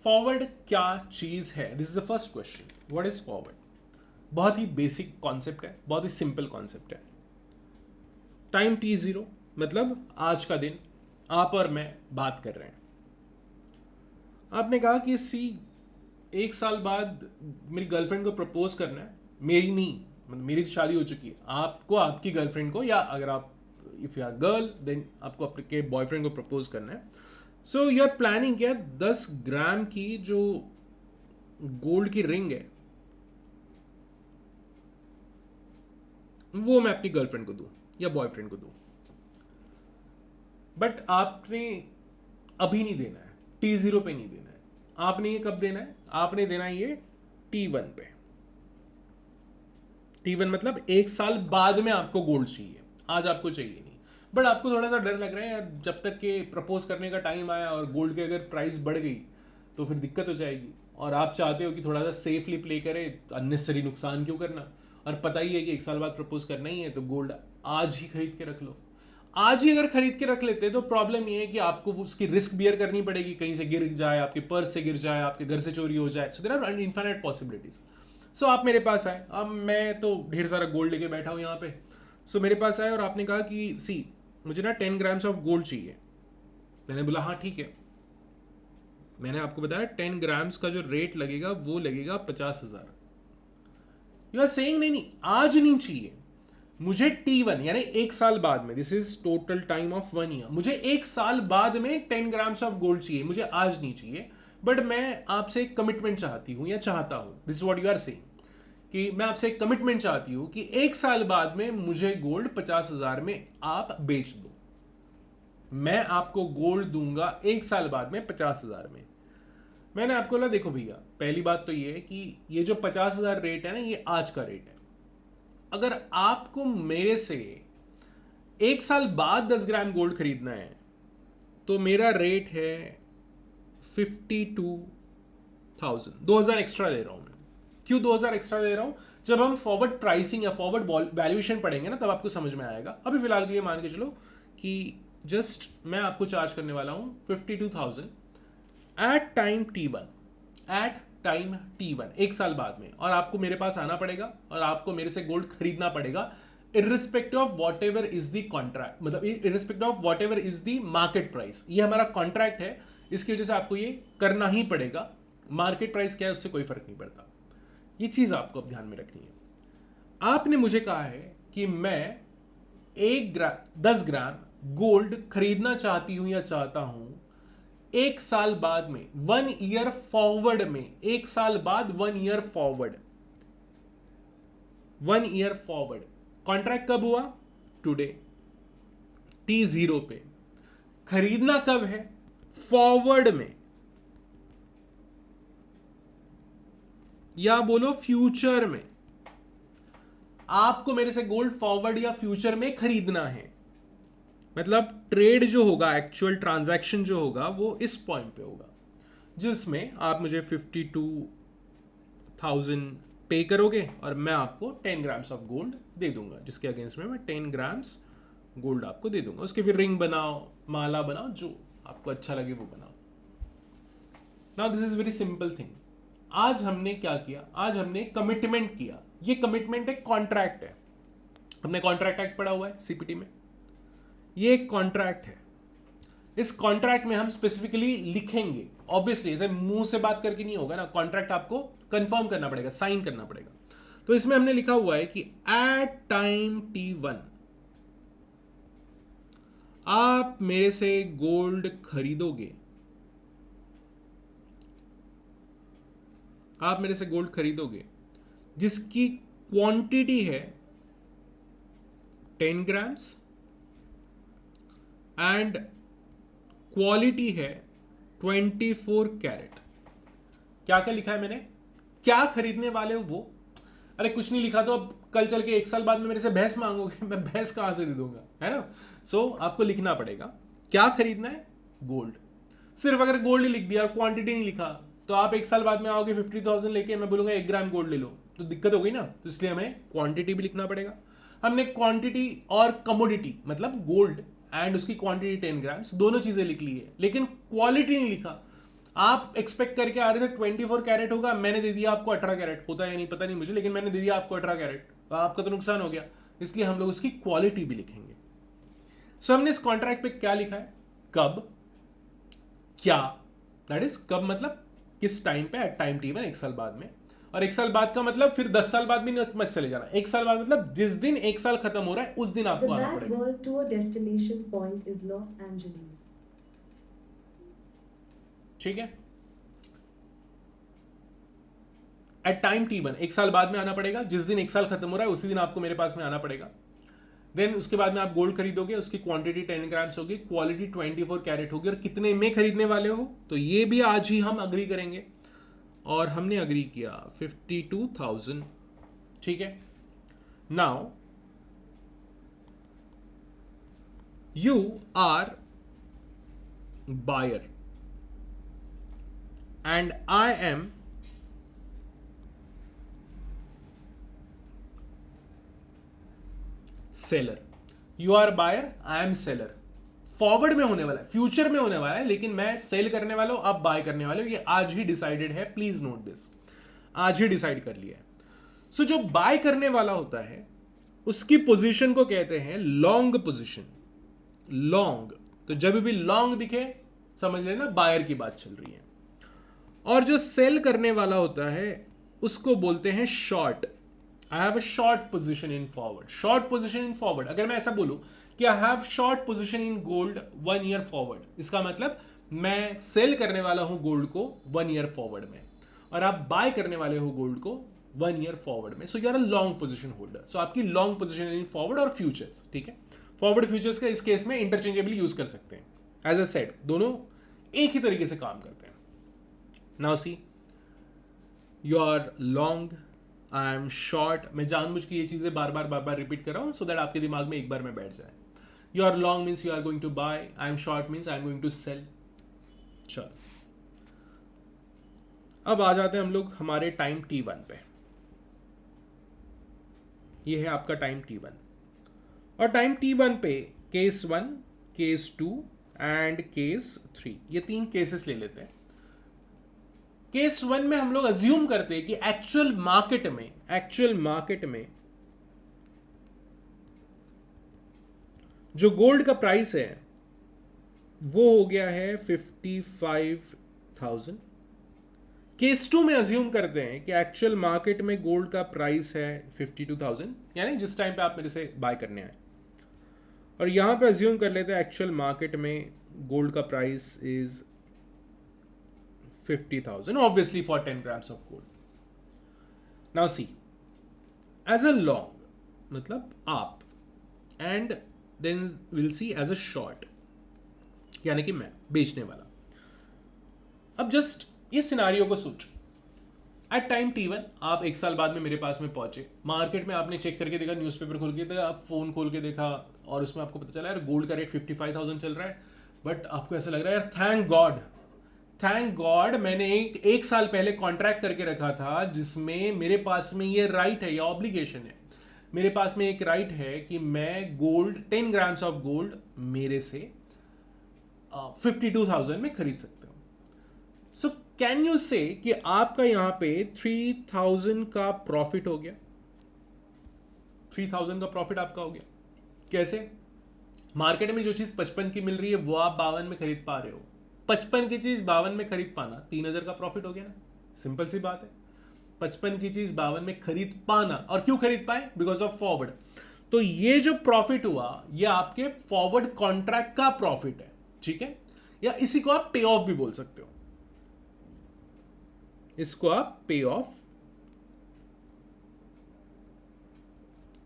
Forward क्या चीज है, this is the first question, what is forward. बहुत ही बेसिक कॉन्सेप्ट है, बहुत ही सिंपल कॉन्सेप्ट है। टाइम T0 मतलब आज का दिन आप और मैं बात कर रहे हैं। आपने कहा कि एक साल बाद मेरी गर्लफ्रेंड को प्रपोज करना है, मेरी नहीं, मतलब मेरी शादी हो चुकी है, आपको आपकी गर्लफ्रेंड को, या अगर आप if you are girl then आपको आपके बॉयफ्रेंड को प्रपोज करना है। सो यू आर प्लानिंग क्या 10 ग्राम की जो गोल्ड की रिंग है वो मैं अपनी गर्लफ्रेंड को दूं या बॉयफ्रेंड को दूं, बट आपने अभी नहीं देना है, T0 पे नहीं देना है। आपने ये कब देना है, आपने देना है ये T1 पे। T1 मतलब एक साल बाद में आपको गोल्ड चाहिए, आज आपको चाहिए नहीं, बट आपको थोड़ा सा डर लग रहा है यार, जब तक के प्रपोज करने का टाइम आया और गोल्ड की अगर प्राइस बढ़ गई तो फिर दिक्कत हो जाएगी, और आप चाहते हो कि थोड़ा सा सेफली प्ले करें, अननेसेसरी नुकसान क्यों करना, और पता ही है कि एक साल बाद प्रपोज करना ही है, तो गोल्ड आज ही खरीद के रख लो। आज ही अगर खरीद के रख लेते तो प्रॉब्लम ये है कि आपको उसकी रिस्क बियर करनी पड़ेगी, कहीं से गिर जाए, आपके पर्स से गिर जाए, आपके घर से चोरी हो जाए, so there are infinite possibilities. So आप मेरे पास आए, अब मैं तो ढेर सारा गोल्ड लेके बैठा हूँ यहाँ पे। सो मेरे पास आए और आपने कहा कि मुझे ना 10 ग्राम्स ऑफ गोल्ड चाहिए। मैंने बोला हाँ ठीक है। मैंने आपको बताया 10 ग्राम्स का जो रेट लगेगा वो लगेगा 50,000। यू आर सेइंग नहीं आज नहीं चाहिए, मुझे T1 यानी एक साल बाद में, this is total time of 1 year, मुझे एक साल बाद में 10 ग्राम्स ऑफ गोल्ड चाहिए, मुझे आज नहीं चाहिए, बट मैं आपसे एक कमिटमेंट चाहती हूं या चाहता हूं, this is what you are saying, कि मैं आपसे एक कमिटमेंट चाहती हूं कि एक साल बाद में मुझे गोल्ड 50,000 में आप बेच दो। मैं आपको गोल्ड दूंगा एक साल बाद में 50,000 में। मैंने आपको बोला देखो भैया, पहली बात तो ये है कि ये जो 50,000 रेट है ना, ये आज का रेट है। अगर आपको मेरे से एक साल बाद 10 ग्राम गोल्ड खरीदना है तो मेरा रेट है 52,000, 2,000 एक्स्ट्रा ले रहा हूं मैं। क्यों 2,000 एक्स्ट्रा ले रहा हूं? जब हम फॉरवर्ड प्राइसिंग या फॉरवर्ड वैल्यूएशन पढ़ेंगे ना, तब आपको समझ में आएगा। अभी फिलहाल के लिए मान के चलो कि जस्ट मैं आपको चार्ज करने वाला हूं 52,000 एट टाइम T1, एक साल बाद में, और आपको मेरे पास आना पड़ेगा और आपको मेरे से गोल्ड खरीदना पड़ेगा irrespective of whatever is the contract, मतलब irrespective of whatever is the market price. ये हमारा कॉन्ट्रैक्ट है, इसकी वजह से आपको ये करना ही पड़ेगा। मार्केट प्राइस क्या है उससे कोई फर्क नहीं पड़ता। ये चीज आपको अब ध्यान में रखनी है। आपने मुझे कहा है कि मैं 10 ग्राम गोल्ड खरीदना चाहती हूं या चाहता हूं एक साल बाद में, 1 ईयर फॉरवर्ड में, एक साल बाद 1 year forward, 1 year forward. Contract कब हुआ? टुडे, T0 पे। खरीदना कब है? फॉरवर्ड में, या बोलो फ्यूचर में। आपको मेरे से गोल्ड फॉरवर्ड या फ्यूचर में खरीदना है, मतलब ट्रेड जो होगा, एक्चुअल ट्रांजैक्शन जो होगा वो इस पॉइंट पे होगा, जिसमें आप मुझे 52,000 पे करोगे और मैं आपको 10 ग्राम्स ऑफ गोल्ड दे दूंगा, जिसके अगेंस्ट में मैं 10 ग्राम्स गोल्ड आपको दे दूंगा। उसके फिर रिंग बनाओ, माला बनाओ, जो आपको अच्छा लगे वो बनाओ। Now this is very simple thing. आज हमने क्या किया, आज हमने कमिटमेंट किया। ये कमिटमेंट एक कॉन्ट्रैक्ट है। हमने कॉन्ट्रैक्ट एक्ट पढ़ा हुआ है सीपीटी में। ये एक कॉन्ट्रैक्ट है। इस कॉन्ट्रैक्ट में हम स्पेसिफिकली लिखेंगे, ऑब्वियसली ऐसे मुंह से बात करके नहीं होगा ना, कॉन्ट्रैक्ट आपको कंफर्म करना पड़ेगा, साइन करना पड़ेगा। तो इसमें हमने लिखा हुआ है कि एट टाइम T1 आप मेरे से गोल्ड खरीदोगे, आप मेरे से गोल्ड खरीदोगे जिसकी क्वांटिटी है 10 ग्राम्स एंड क्वालिटी है 24 कैरेट। क्या क्या लिखा है मैंने, क्या खरीदने वाले हो वो? अरे कुछ नहीं लिखा तो अब कल चल के 1 साल बाद में मेरे से भैंस मांगोगे, मैं भैंस कहां से दे दूंगा, है ना? सो आपको लिखना पड़ेगा क्या खरीदना है, गोल्ड। सिर्फ अगर गोल्ड ही लिख दिया और क्वांटिटी नहीं लिखा तो आप 1 साल बाद में आओगे 50,000 लेके, मैं बोलूंगा 1 ग्राम गोल्ड ले लो, तो दिक्कत हो गई ना। तो इसलिए हमें क्वांटिटी भी लिखना पड़ेगा। हमने क्वांटिटी और कमोडिटी मतलब गोल्ड एंड उसकी क्वांटिटी 10 ग्राम्स दोनों चीजें लिख ली है, लेकिन क्वालिटी नहीं लिखा। आप एक्सपेक्ट करके आ रहे थे 24 कैरेट होगा, मैंने दे दिया आपको 18 कैरेट। होता है या नहीं पता नहीं मुझे, लेकिन मैंने दे दिया आपको 18 कैरेट, तो आपका तो नुकसान हो गया। इसलिए हम लोग उसकी क्वालिटी भी लिखेंगे। सो हमने इस कॉन्ट्रैक्ट पे क्या लिखा है, कब, क्या, दैट इज कब मतलब किस टाइम पे, एट टाइम T1 1 साल बाद में। और 1 साल बाद का मतलब फिर 10 साल बाद भी मत चले जाना। 1 साल बाद मतलब जिस दिन 1 साल खत्म हो रहा है उस दिन आपको आना पड़ेगा। The world tour destination point is Los Angeles. ठीक है, एट टाइम T1 1 साल बाद में आना पड़ेगा। जिस दिन 1 साल खत्म हो रहा है उसी दिन आपको मेरे पास में आना पड़ेगा। देन उसके बाद में आप गोल्ड खरीदोगे, उसकी क्वांटिटी 10 ग्राम्स होगी, क्वालिटी 24 कैरेट होगी। और कितने में खरीदने वाले हो, तो ये भी आज ही हम अग्री करेंगे। और हमने अग्री किया 52,000। ठीक है, now you are buyer and I am seller. You are buyer, I am seller. Forward में होने वाला है, फ्यूचर में होने वाला है, लेकिन मैं सेल करने वाला हूं, आप बाय करने वाले हो। ये आज ही डिसाइडेड है, प्लीज नोट दिस, आज ही डिसाइड कर लिया है। सो जो बाय करने वाला होता है उसकी पोजीशन को कहते हैं लॉन्ग पोजीशन। लॉन्ग, तो जब भी लॉन्ग दिखे समझ लेना बायर की बात चल रही है। और जो सेल करने वाला होता है उसको बोलते हैं short. I have a short position in forward. Short position in forward, अगर मैं ऐसा बोलूं कि I have short position in gold 1 year forward, इसका मतलब मैं सेल करने वाला हूं गोल्ड को 1 ईयर फॉरवर्ड में, और आप बाय करने वाले हो गोल्ड को 1 ईयर फॉरवर्ड में। So you are a long position holder. So आपकी लॉन्ग पोजीशन इन फॉरवर्ड और फ्यूचर्स। ठीक है, फॉरवर्ड फ्यूचर्स का इस केस में इंटरचेंजेबली यूज कर सकते हैं। एज अ सेट दोनों एक ही तरीके से काम करते हैं। Now see, you are long, I am short. मैं जानबूझ के ये चीजें बार बार रिपीट कर रहा हूं सो दैट आपके दिमाग में एक बार में बैठ जाए। You are long means you are going to buy, I am short means I am going to sell. चलो अब आ जाते हैं हम लोग हमारे टाइम T1 पे। ये है आपका टाइम T1, और टाइम T1 पे केस 1, केस 2 एंड केस 3, ये 3 केसेस ले लेते हैं। केस 1 में हम लोग अज्यूम करते हैं कि एक्चुअल मार्केट में जो गोल्ड का प्राइस है वो हो गया है 55,000। केस 2 में अज्यूम करते हैं कि एक्चुअल मार्केट में गोल्ड का प्राइस है 52,000, यानी जिस टाइम पे आप मेरे से बाय करने आए। और यहां पे अज्यूम कर लेते हैं एक्चुअल मार्केट में गोल्ड का price is 50,000, obviously for 10 grams of gold. Now see, as a long, मतलब आप, and then we'll see as a short, यानी कि मैं बेचने वाला। अब जस्ट ये सिनारियो को सोचो। एट टाइम T1 आप 1 साल बाद में मेरे पास में पहुंचे, मार्केट में आपने चेक करके देखा, न्यूज़पेपर खोल के देखा, आप फोन खोल के देखा, और उसमें आपको पता चला यार गोल्ड का रेट 55,000 चल रहा है। बट आपको ऐसा लग रहा है यार थैंक गॉड थैंक गॉड मैंने एक साल पहले कॉन्ट्रैक्ट करके रखा था जिसमें मेरे पास में ये राइट है या ऑब्लिगेशन है, मेरे पास में एक राइट है कि मैं गोल्ड 10 ग्राम्स ऑफ गोल्ड मेरे से 52,000 में खरीद सकता हूं। सो कैन यू से कि आपका यहां पे 3,000 का प्रॉफिट हो गया, 3,000 का प्रॉफिट आपका हो गया। कैसे? मार्केट में जो चीज 55 की मिल रही है वो आप 52 में खरीद पा रहे हो, 55 की चीज 52 में खरीद पाना 3,000 का प्रॉफिट हो गया ना। सिंपल सी बात है, 55 की चीज 52 में खरीद पाना। और क्यों खरीद पाए? Because of forward. तो ये जो प्रॉफिट हुआ ये आपके फॉरवर्ड कॉन्ट्रैक्ट का प्रॉफिट है, ठीक है? या इसी को आप पे ऑफ भी बोल सकते हो, इसको आप पे ऑफ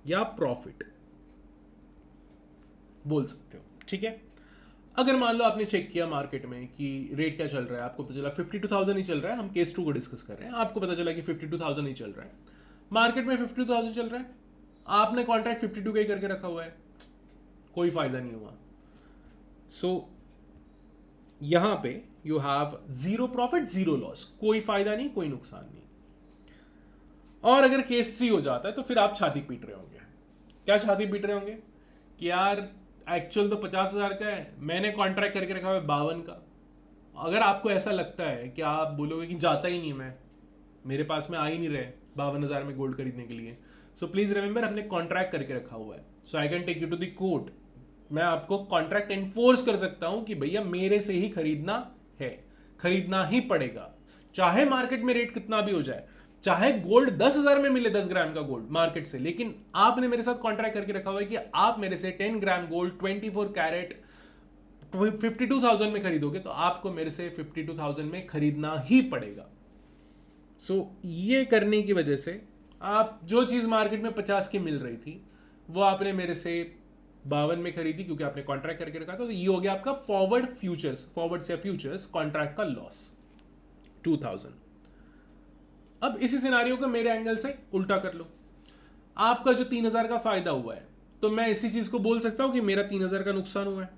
या प्रॉफिट बोल सकते हो, ठीक है? अगर मान लो आपने चेक किया मार्केट में कि रेट क्या चल रहा है, आपको पता चला 52,000 ही चल रहा है, हम केस 2 को डिस्कस कर रहे हैं, आपको पता चला कि 52,000 ही चल रहा है, मार्केट में 52,000 चल रहा है, आपने कॉन्ट्रैक्ट 52 का ही करके रखा हुआ है, कोई फायदा नहीं हुआ। सो यहां पे you have zero profit zero loss, कोई फायदा नहीं कोई नुकसान नहीं। और अगर केस 3 हो जाता है तो फिर आप छाती पीट रहे होंगे। क्या छाती पीट रहे होंगे? कि यार एक्चुअल तो 50,000 का है, मैंने कॉन्ट्रैक्ट करके रखा हुआ है 52 का। अगर आपको ऐसा लगता है कि आप बोलोगे कि जाता ही नहीं, मैं मेरे पास में आ ही नहीं रहे 52,000 में गोल्ड खरीदने के लिए, सो प्लीज रिमेंबर हमने कॉन्ट्रैक्ट करके रखा हुआ है, so I can take you to the court. मैं आपको कॉन्ट्रैक्ट एनफोर्स कर सकता हूं कि भैया मेरे से ही खरीदना है, खरीदना ही पड़ेगा, चाहे मार्केट में रेट कितना भी हो जाए, चाहे गोल्ड 10,000 में मिले 10 ग्राम का गोल्ड मार्केट से, लेकिन आपने मेरे साथ कॉन्ट्रैक्ट करके रखा हुआ है कि आप मेरे से 10 ग्राम गोल्ड 24 कैरेट 52,000 में खरीदोगे, तो आपको मेरे से 52,000 में खरीदना ही पड़ेगा। सो ये करने की वजह से आप जो चीज मार्केट में 50 की मिल रही थी वो आपने मेरे से 52 में खरीदी क्योंकि आपने कॉन्ट्रैक्ट करके रखा, तो ये हो गया आपका फॉरवर्ड फ्यूचर्स, फॉरवर्ड से फ्यूचर्स कॉन्ट्रैक्ट का लॉस 2,000। अब इसी सिनारियो को मेरे एंगल से उल्टा कर लो, आपका जो 3,000 का फायदा हुआ है, तो मैं इसी चीज को बोल सकता हूं कि मेरा 3,000 का नुकसान हुआ है।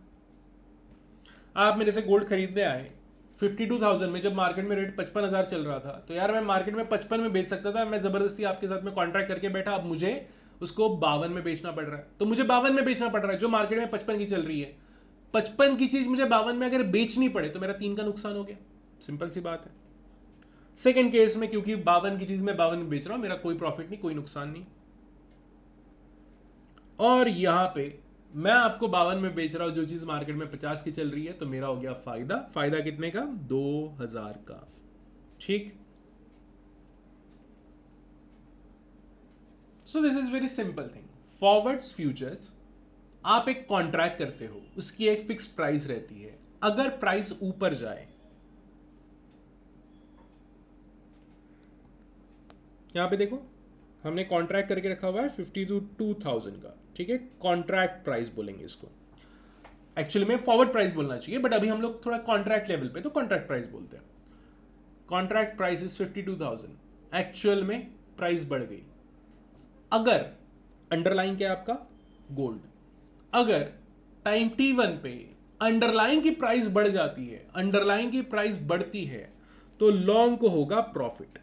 आप मेरे से गोल्ड खरीदने आए 52,000 में, जब मार्केट में रेट 55,000 चल रहा था, तो यार मैं मार्केट में 55 में बेच सकता था, मैं जबरदस्ती आपके साथ में कॉन्ट्रैक्ट करके बैठा, अब मुझे उसको 52 में बेचना पड़ रहा है, तो मुझे 52 में बेचना पड़ रहा है जो मार्केट में 55 की चल रही है। 55 की चीज मुझे 52 में अगर बेचनी पड़े तो मेरा 3 का नुकसान हो गया, सिंपल सी बात है। सेकेंड केस में क्योंकि 52 की चीज मैं 52 में बेच रहा हूं, मेरा कोई प्रॉफिट नहीं कोई नुकसान नहीं, और यहां पे मैं आपको 52 में बेच रहा हूं जो चीज मार्केट में 50 की चल रही है, तो मेरा हो गया फायदा। फायदा कितने का? 2,000 का, ठीक। So this is very simple thing. Forwards futures आप एक कॉन्ट्रैक्ट करते हो, उसकी एक फिक्स प्राइस रहती है, अगर प्राइस ऊपर जाए, यहां पे देखो हमने कॉन्ट्रैक्ट करके रखा हुआ है 52,000 का, ठीक है, कॉन्ट्रैक्ट प्राइस बोलेंगे इसको, एक्चुअली में फॉरवर्ड प्राइस बोलना चाहिए, बट अभी हम लोग थोड़ा कॉन्ट्रैक्ट लेवल पे तो कॉन्ट्रैक्ट प्राइस बोलते हैं। कॉन्ट्रैक्ट प्राइस इज 52,000, एक्चुअल में प्राइस बढ़ गई, अगर अंडरलाइन क्या है आपका? गोल्ड, अगर टाइम T1 पे अंडरलाइन की प्राइस बढ़ जाती है, अंडरलाइन की प्राइस बढ़ती है, तो लॉन्ग को होगा प्रॉफिट,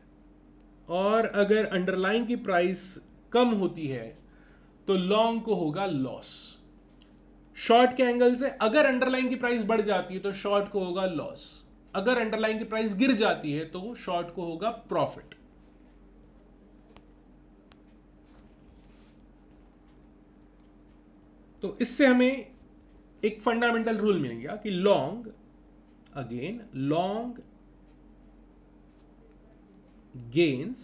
और अगर अंडरलाइन की प्राइस कम होती है तो लॉन्ग को होगा लॉस। शॉर्ट के एंगल से अगर अंडरलाइन की प्राइस बढ़ जाती है तो शॉर्ट को होगा लॉस, अगर अंडरलाइन की प्राइस गिर जाती है तो शॉर्ट को होगा प्रॉफिट। तो इससे हमें एक फंडामेंटल रूल मिल गया कि long, again long gains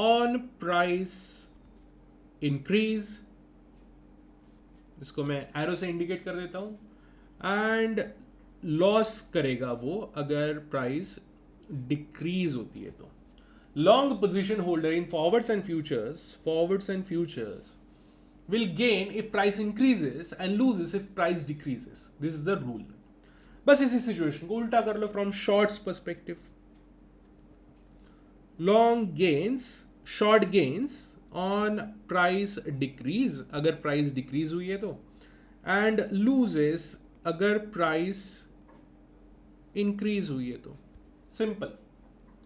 on price increase, इसको मैं एरो से इंडिकेट कर देता हूं, एंड लॉस करेगा वो अगर प्राइस डिक्रीज होती है। तो long position holder in forwards and futures will gain if price increases and loses if price decreases. This is the rule. बस इसी सिचुएशन को उल्टा कर लो from shorts perspective. Long gains, short gains on price decrease, अगर price decrease हुई है तो, एंड लूजेस अगर प्राइस इंक्रीज हुई है तो सिंपल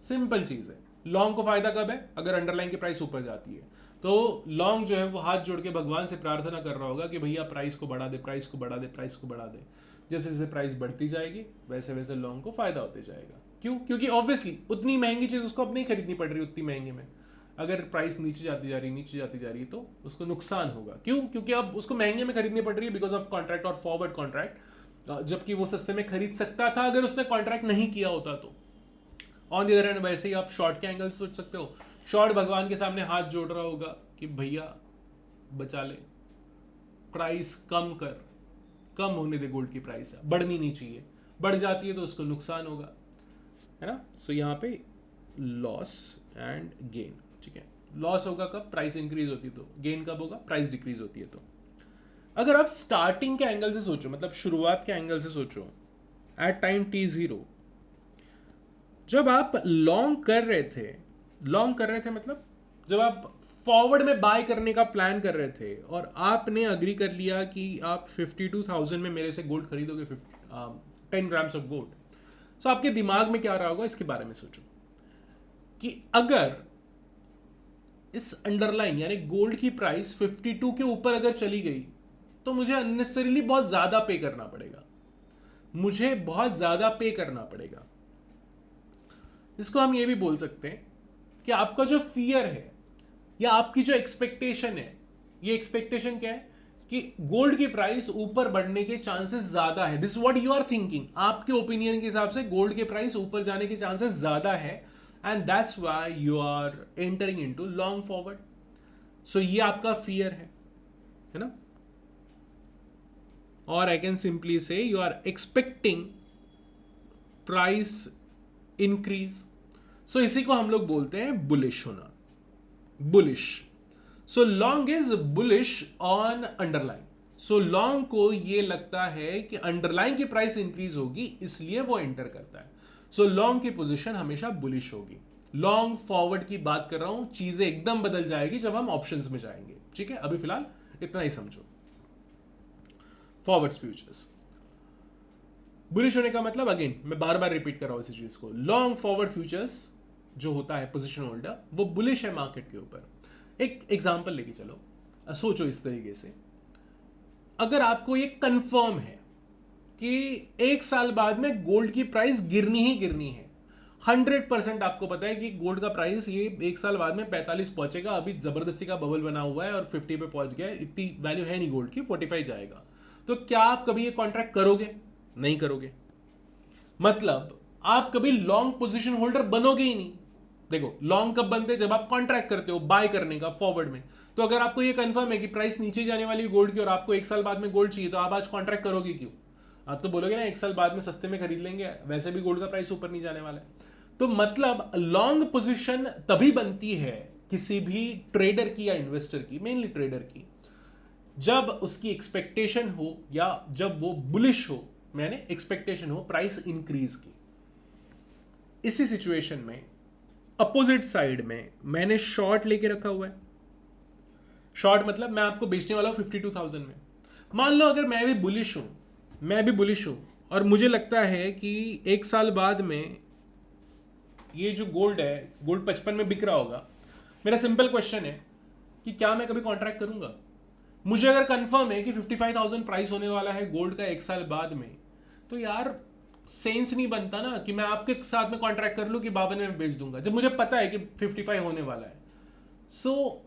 सिंपल चीज है। लॉन्ग को फायदा कब है? अगर अंडरलाइन की प्राइस ऊपर जाती है तो लॉन्ग जो है वो हाथ जोड़ के भगवान से प्रार्थना कर रहा होगा कि भैया प्राइस को बढ़ा दे, प्राइस को बढ़ा दे, प्राइस को बढ़ा दे। जैसे जैसे प्राइस बढ़ती जाएगी वैसे वैसे लॉन्ग को फायदा होते जाएगा। क्यों? क्योंकि ऑब्वियसली उतनी महंगी चीज उसको अब नहीं खरीदनी पड़ रही उतनी महंगे में। अगर प्राइस नीचे जाती जा रही नीचे जाती जा रही तो उसको नुकसान होगा। क्यों? क्योंकि अब उसको महंगे में खरीदनी पड़ रही है बिकॉज ऑफ कॉन्ट्रैक्ट और फॉरवर्ड कॉन्ट्रैक्ट, जबकि वो सस्ते में खरीद सकता था अगर उसने कॉन्ट्रैक्ट नहीं किया होता तो। ऑन द अदर हैंड वैसे ही आप शॉर्ट के एंगल से सोच सकते हो। शॉर्ट भगवान के सामने हाथ जोड़ रहा होगा कि भैया बचा ले, प्राइस कम कर, कम होने दे गोल्ड की प्राइस, बढ़नी नहीं चाहिए, बढ़ जाती है तो उसको नुकसान होगा, है ना। सो यहाँ पे लॉस एंड गेन, ठीक है। लॉस होगा कब? प्राइस इंक्रीज होती है तो। गेन कब होगा? प्राइस डिक्रीज होती है तो। अगर आप स्टार्टिंग के एंगल से सोचो, मतलब शुरुआत के एंगल से सोचो, एट टाइम t0 जब आप लॉन्ग कर रहे थे मतलब जब आप फॉरवर्ड में बाय करने का प्लान कर रहे थे और आपने अग्री कर लिया कि आप 52,000 में मेरे से गोल्ड खरीदोगे, 10 ग्राम्स ऑफ गोल्ड, तो आपके दिमाग में क्या रहा होगा इसके बारे में सोचो कि अगर इस अंडरलाइन यानी गोल्ड की प्राइस 52 के ऊपर अगर चली गई तो मुझे अननेसेसरीली बहुत ज्यादा पे करना पड़ेगा, मुझे बहुत ज्यादा पे करना पड़ेगा। इसको हम ये भी बोल सकते हैं कि आपका जो फियर है या आपकी जो एक्सपेक्टेशन है, ये एक्सपेक्टेशन क्या है कि गोल्ड की प्राइस ऊपर बढ़ने के चांसेस ज्यादा है। This what you are thinking, आपके ओपिनियन के हिसाब से गोल्ड की प्राइस ऊपर जाने के चांसेस ज्यादा है and that's why you are entering into long forward. So ये आपका फियर है ना। और I can simply say you are expecting price increase. So इसी को हम लोग बोलते हैं बुलिश होना, bullish. So long is bullish on underline. So long को ये लगता है कि अंडरलाइन की प्राइस इंक्रीज होगी इसलिए वो एंटर करता है। सो लॉन्ग की पोजीशन हमेशा बुलिश होगी। लॉन्ग फॉरवर्ड की बात कर रहा हूं, चीजें एकदम बदल जाएगी जब हम ऑप्शंस में जाएंगे, ठीक है। अभी फिलहाल इतना ही समझो। फॉरवर्ड्स फ्यूचर्स बुलिश होने का मतलब, अगेन मैं बार बार रिपीट कर रहा हूं इसी चीज को, लॉन्ग फॉरवर्ड फ्यूचर्स जो होता है पोजीशन होल्डर वो बुलिश है मार्केट के ऊपर। एक एग्जांपल लेके चलो, सोचो इस तरीके से, अगर आपको ये कंफर्म है कि एक साल बाद में गोल्ड की प्राइस गिरनी ही गिरनी है, 100% आपको पता है कि गोल्ड का प्राइस ये एक साल बाद में 45 पहुंचेगा, अभी जबरदस्ती का बबल बना हुआ है और 50 पे पहुंच गया है, इतनी वैल्यू है नहीं गोल्ड की, 45 जाएगा, तो क्या आप कभी ये कॉन्ट्रैक्ट करोगे? नहीं करोगे। मतलब आप कभी लॉन्ग पोजीशन होल्डर बनोगे ही नहीं। देखो लॉन्ग कब बनते हैं? जब आप कॉन्ट्रैक्ट करते हो बाय करने का फॉरवर्ड में। तो अगर आपको ये कंफर्म है कि प्राइस नीचे जाने वाली गोल्ड की और आपको एक साल बाद में गोल्ड चाहिए, तो आप आज कॉन्ट्रैक्ट करोगे क्यों? आप तो बोलोगे ना एक साल बाद में सस्ते में खरीद लेंगे, वैसे भी गोल्ड का प्राइस ऊपर नहीं जाने वाला है। तो मतलब लॉन्ग पोजीशन तभी बनती है किसी भी ट्रेडर की या इन्वेस्टर की, मेनली ट्रेडर की, जब उसकी एक्सपेक्टेशन हो या जब वो बुलिश हो, मैंने एक्सपेक्टेशन हो प्राइस इंक्रीज की। इसी सिचुएशन में अपोजिट साइड में मैंने शॉर्ट लेके रखा हुआ है। शॉर्ट मतलब मैं आपको बेचने वाला हूं 52,000 में। मान लो अगर मैं भी बुलिश हूं और मुझे लगता है कि एक साल बाद में ये जो गोल्ड है, गोल्ड 55 में बिक रहा होगा। मेरा सिंपल क्वेश्चन है कि क्या मैं कभी कॉन्ट्रैक्ट करूंगा? मुझे अगर कंफर्म है कि 55,000 प्राइस होने वाला है गोल्ड का एक साल बाद में, तो यार सेंस नहीं बनता ना कि मैं आपके साथ में कॉन्ट्रैक्ट कर लूं कि 52 में बेच दूंगा जब मुझे पता है कि 55 होने वाला है। सो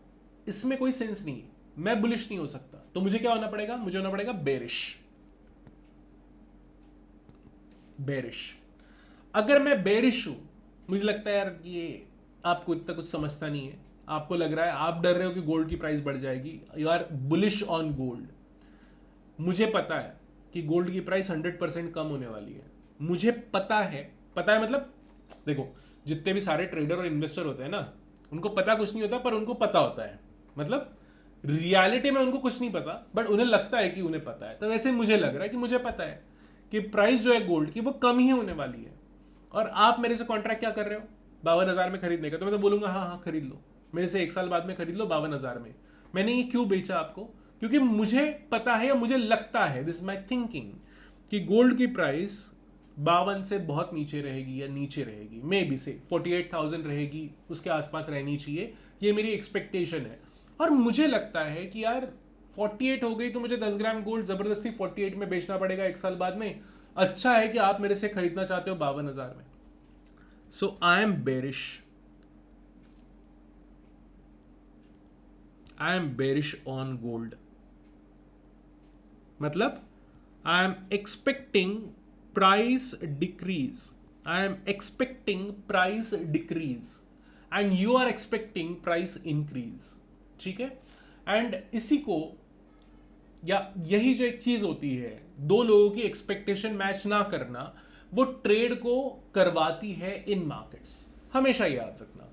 इसमें कोई सेंस नहीं है, मैं बुलिश नहीं हो सकता। तो मुझे क्या होना पड़ेगा? मुझे होना पड़ेगा बेरिश। अगर मैं बेरिश हूं, मुझे लगता है यार ये आपको इतना कुछ समझता नहीं है, आपको लग रहा है, आप डर रहे हो कि गोल्ड की प्राइस बढ़ जाएगी, you are bullish on gold. मुझे पता है कि गोल्ड की प्राइस 100% कम होने वाली है, मुझे पता है मतलब देखो जितने भी सारे ट्रेडर और इन्वेस्टर होते हैं ना, उनको पता कुछ नहीं होता, पर उनको पता होता है। मतलब रियलिटी में उनको कुछ नहीं पता, बट उन्हें लगता है कि उन्हें पता है। तो वैसे मुझे लग रहा है कि मुझे पता है कि प्राइस जो है गोल्ड की वो कम ही होने वाली है, और आप मेरे से कॉन्ट्रैक्ट क्या कर रहे हो? 52,000 में खरीदने का। तो मैं तो बोलूंगा हाँ खरीद लो, मेरे से एक साल बाद में खरीद लो 52,000 में। मैंने ये क्यों बेचा आपको? क्योंकि मुझे पता है या मुझे लगता है, दिस माई थिंकिंग, कि गोल्ड की प्राइस 52 से बहुत नीचे रहेगी या नीचे रहेगी, मे बी से 48,000 रहेगी, उसके आसपास रहनी चाहिए, ये मेरी एक्सपेक्टेशन है। और मुझे लगता है कि यार 48 हो गई तो मुझे 10 ग्राम गोल्ड जबरदस्ती 48 में बेचना पड़ेगा एक साल बाद में। अच्छा है कि आप मेरे से खरीदना चाहते हो 52,000 में। So I am bearish, I am bearish on gold. मतलब I am expecting price decrease, I am expecting price decrease and you are expecting price increase. ठीक है, एंड इसी को या यही जो एक चीज होती है, दो लोगों की एक्सपेक्टेशन मैच ना करना, वो ट्रेड को करवाती है इन मार्केट्स। हमेशा याद रखना।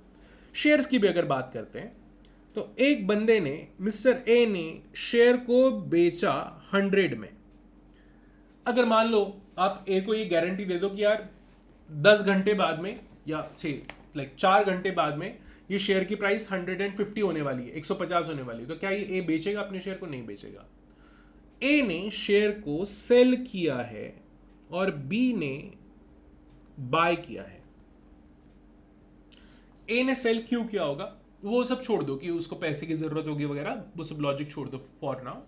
शेयर्स की भी अगर बात करते हैं तो एक बंदे ने, मिस्टर ए ने शेयर को बेचा 100 में। अगर मान लो आप ए को ये गारंटी दे दो कि यार 10 घंटे बाद में या से 4 घंटे बाद में ये शेयर की प्राइस 150 होने वाली है, 150 होने वाली है, तो क्या ये ए बेचेगा अपने शेयर को? नहीं बेचेगा। ए ने शेयर को सेल किया है और बी ने बाय किया है। ए ने सेल क्यों किया होगा वो सब छोड़ दो कि उसको पैसे की जरूरत होगी वगैरह, वो सब लॉजिक छोड़ दो फॉर नाउ।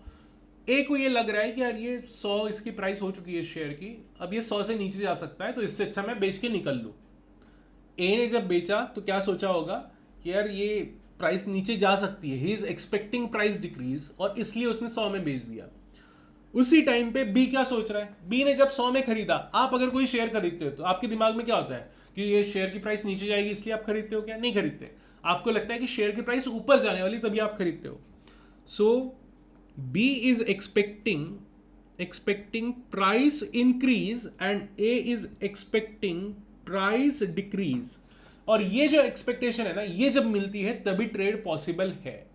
ए को ये लग रहा है कि यार ये 100 इसकी प्राइस हो चुकी है शेयर की, अब ये 100 से नीचे जा सकता है, तो इससे अच्छा मैं बेच के निकल लूं। ए ने जब बेचा तो क्या सोचा होगा कि यार ये प्राइस नीचे जा सकती है, he is expecting price decrease, और इसलिए उसने 100 में बेच दिया। उसी टाइम पे बी क्या सोच रहा है? बी ने जब 100 में खरीदा, आप अगर कोई शेयर खरीदते हो तो आपके दिमाग में क्या होता है कि ये शेयर की प्राइस नीचे जाएगी इसलिए आप खरीदते हो? क्या नहीं खरीदते, आपको लगता है कि शेयर की प्राइस ऊपर जाने वाली तभी आप खरीदते हो। So B is expecting price increase and A is expecting price decrease. और ये जो एक्सपेक्टेशन है ना, ये जब मिलती है तभी ट्रेड पॉसिबल है।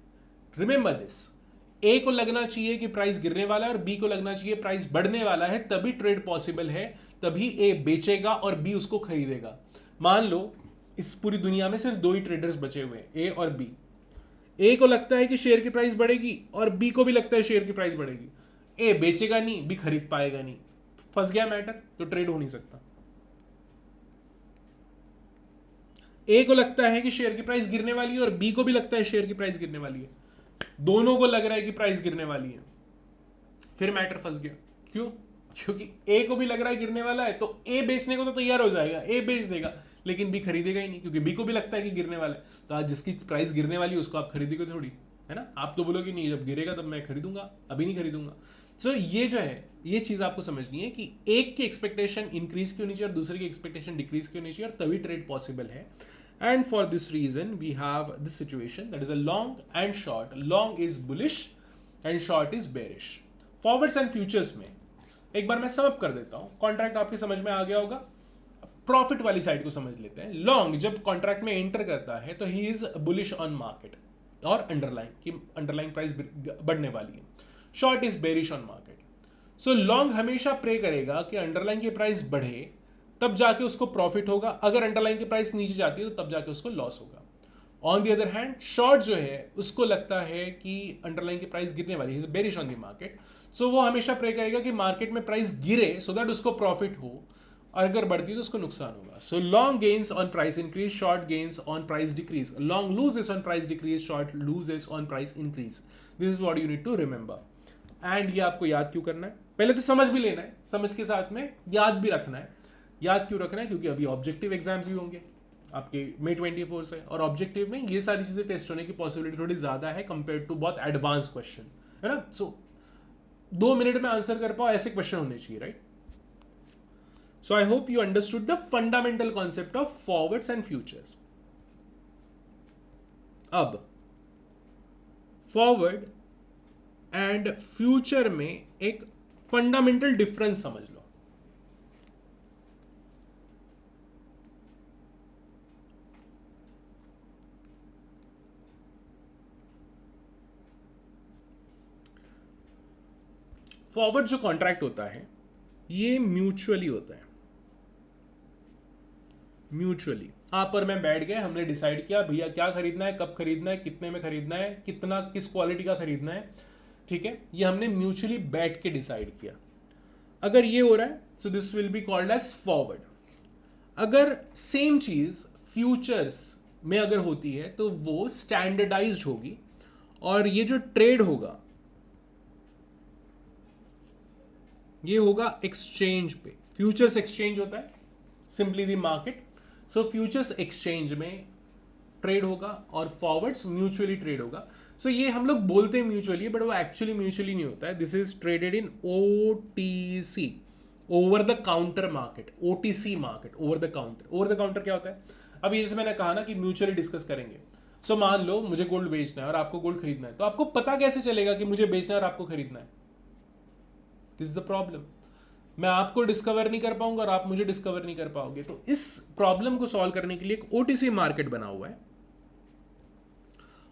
रिमेंबर दिस, ए को लगना चाहिए कि प्राइस गिरने वाला है और बी को लगना चाहिए प्राइस बढ़ने वाला है, तभी ट्रेड पॉसिबल है, तभी ए बेचेगा और बी उसको खरीदेगा। मान लो इस पूरी दुनिया में सिर्फ 2 ही ट्रेडर्स बचे हुए हैं, ए और बी। ए को लगता है कि शेयर की प्राइस बढ़ेगी और बी को भी लगता है शेयर की प्राइस बढ़ेगी। ए बेचेगा नहीं, बी खरीद पाएगा नहीं, फंस गया मैटर, तो ट्रेड हो नहीं सकता। ए को लगता है कि शेयर की प्राइस गिरने वाली है और बी को भी लगता है शेयर की प्राइस गिरने वाली है, दोनों को लग रहा है कि प्राइस गिरने वाली है, फिर मैटर फंस गया। क्यों? क्योंकि ए को भी लग रहा है गिरने वाला है, तो ए बेचने को तो तैयार हो जाएगा, ए बेच देगा, लेकिन बी खरीदेगा ही नहीं, क्योंकि बी को भी लगता है कि गिरने वाला है। तो आज जिसकी प्राइस गिरने वाली है उसको आप खरीदोगे थोड़ी, है ना? आप तो बोलोगे नहीं, जब गिरेगा तब मैं खरीदूंगा, अभी नहीं खरीदूंगा। सो ये जो है, ये चीज आपको समझनी है कि एक की एक्सपेक्टेशन इंक्रीज क्यों होनी चाहिए और दूसरे की एक्सपेक्टेशन डिक्रीज क्यों होनी चाहिए, और तभी ट्रेड पॉसिबल है। And for this reason, we have this situation that is a long and short. Long is bullish and short is bearish. Forwards and futures में एक बार मैं समअप कर देता हूँ। कॉन्ट्रैक्ट आपके समझ में आ गया होगा, प्रॉफिट वाली साइड को समझ लेते हैं। लॉन्ग जब कॉन्ट्रैक्ट में एंटर करता है तो he is bullish on market और अंडरलाइन की अंडरलाइन प्राइस बढ़ने वाली है। Short is bearish on market. So long हमेशा प्रे करेगा कि अंडरलाइन की प्राइस बढ़े, तब जाके उसको प्रॉफिट होगा। अगर अंडरलाइन की प्राइस नीचे जाती है तो तब जाके उसको लॉस होगा। On the other hand, short जो है उसको लगता है कि अंडरलाइन की प्राइस गिरने वाली है, बेरिश ऑन दी मार्केट, सो वो हमेशा प्रे करेगा कि मार्केट में प्राइस गिरे सो दैट उसको प्रॉफिट हो, और अगर बढ़ती है तो उसको नुकसान होगा। So long gains on price increase, short gains on price decrease, long loses on price decrease, short loses on price increase. This is what you need to remember. And ये आपको याद क्यों करना है? पहले तो समझ भी लेना है, समझ के साथ में याद भी रखना है। याद क्यों रखना है? क्योंकि अभी ऑब्जेक्टिव एग्जाम्स भी होंगे आपके मई 24 से, और ऑब्जेक्टिव में ये सारी चीजें टेस्ट होने की पॉसिबिलिटी थोड़ी ज्यादा है कंपेयर टू बहुत एडवांस क्वेश्चन, है ना? सो 2 मिनट में आंसर कर पाओ ऐसे क्वेश्चन होने चाहिए, right? So I hope you understood the fundamental concept of forwards and futures. अब फॉरवर्ड एंड फ्यूचर में एक फंडामेंटल डिफरेंस समझ लो। फॉरवर्ड जो कॉन्ट्रैक्ट होता है ये म्यूचुअली होता है। म्यूचुअली आप और मैं बैठ गए, हमने डिसाइड किया भैया क्या खरीदना है, कब खरीदना है, कितने में खरीदना है, कितना किस क्वालिटी का खरीदना है, ठीक है? ये हमने म्यूचुअली बैठ के डिसाइड किया। अगर ये हो रहा है so this will be called as forward. अगर सेम चीज फ्यूचर्स में अगर होती है तो वो स्टैंडर्डाइज्ड होगी, और ये जो ट्रेड होगा ये होगा एक्सचेंज पे। फ्यूचर्स एक्सचेंज होता है simply the market, so futures exchange में ट्रेड होगा और फॉरवर्ड्स म्यूचुअली ट्रेड होगा। सो ये हम लोग बोलते हैं म्यूचुअली, बट वो एक्चुअली म्यूचुअली नहीं होता है। This is traded in OTC, over the counter market. OTC market, over the counter. Over the counter क्या होता है? अभी जैसे मैंने कहा ना कि म्यूचुअली डिस्कस करेंगे। सो मान लो मुझे गोल्ड बेचना है और आपको गोल्ड खरीदना है, तो आपको पता कैसे चलेगा कि मुझे बेचना है और आपको खरीदना है? This is the problem. मैं आपको डिस्कवर नहीं कर पाऊंगा और आप मुझे डिस्कवर नहीं कर पाओगे। तो इस प्रॉब्लम को सॉल्व करने के लिए एक OTC मार्केट बना हुआ है,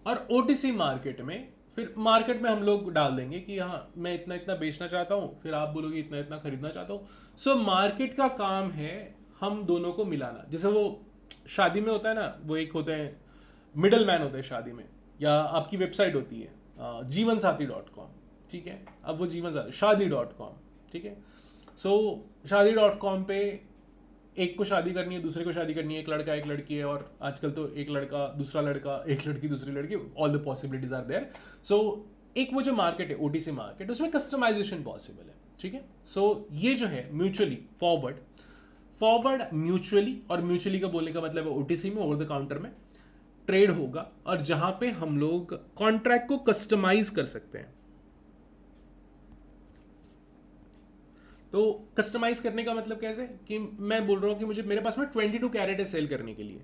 और OTC मार्केट में फिर मार्केट में हम लोग डाल देंगे कि हाँ मैं इतना इतना बेचना चाहता हूं, फिर आप बोलोगे इतना इतना खरीदना चाहता हूं। सो मार्केट का काम है हम दोनों को मिलाना। जैसे वो शादी में होता है ना, वो एक होते हैं मिडल मैन होते हैं शादी में, या आपकी वेबसाइट होती है जीवनसाथी.com, ठीक है। अब वो शादी.com, ठीक है। सो शादी.com पे एक को शादी करनी है, दूसरे को शादी करनी है, एक लड़का एक लड़की है, और आजकल तो एक लड़का दूसरा लड़का, एक लड़की दूसरी लड़की, all the possibilities are there. So एक वो जो मार्केट है OTC मार्केट, उसमें कस्टमाइजेशन पॉसिबल है, ठीक है। सो ये जो है म्यूचुअली फॉरवर्ड म्यूचुअली, और म्यूचुअली का बोलने का मतलब है OTC में, ओवर द काउंटर में ट्रेड होगा, और जहां पे हम लोग कॉन्ट्रैक्ट को कस्टमाइज कर सकते हैं। तो कस्टमाइज करने का मतलब कैसे कि मैं बोल रहा हूं कि मुझे मेरे पास में 22 कैरेट है सेल करने के लिए,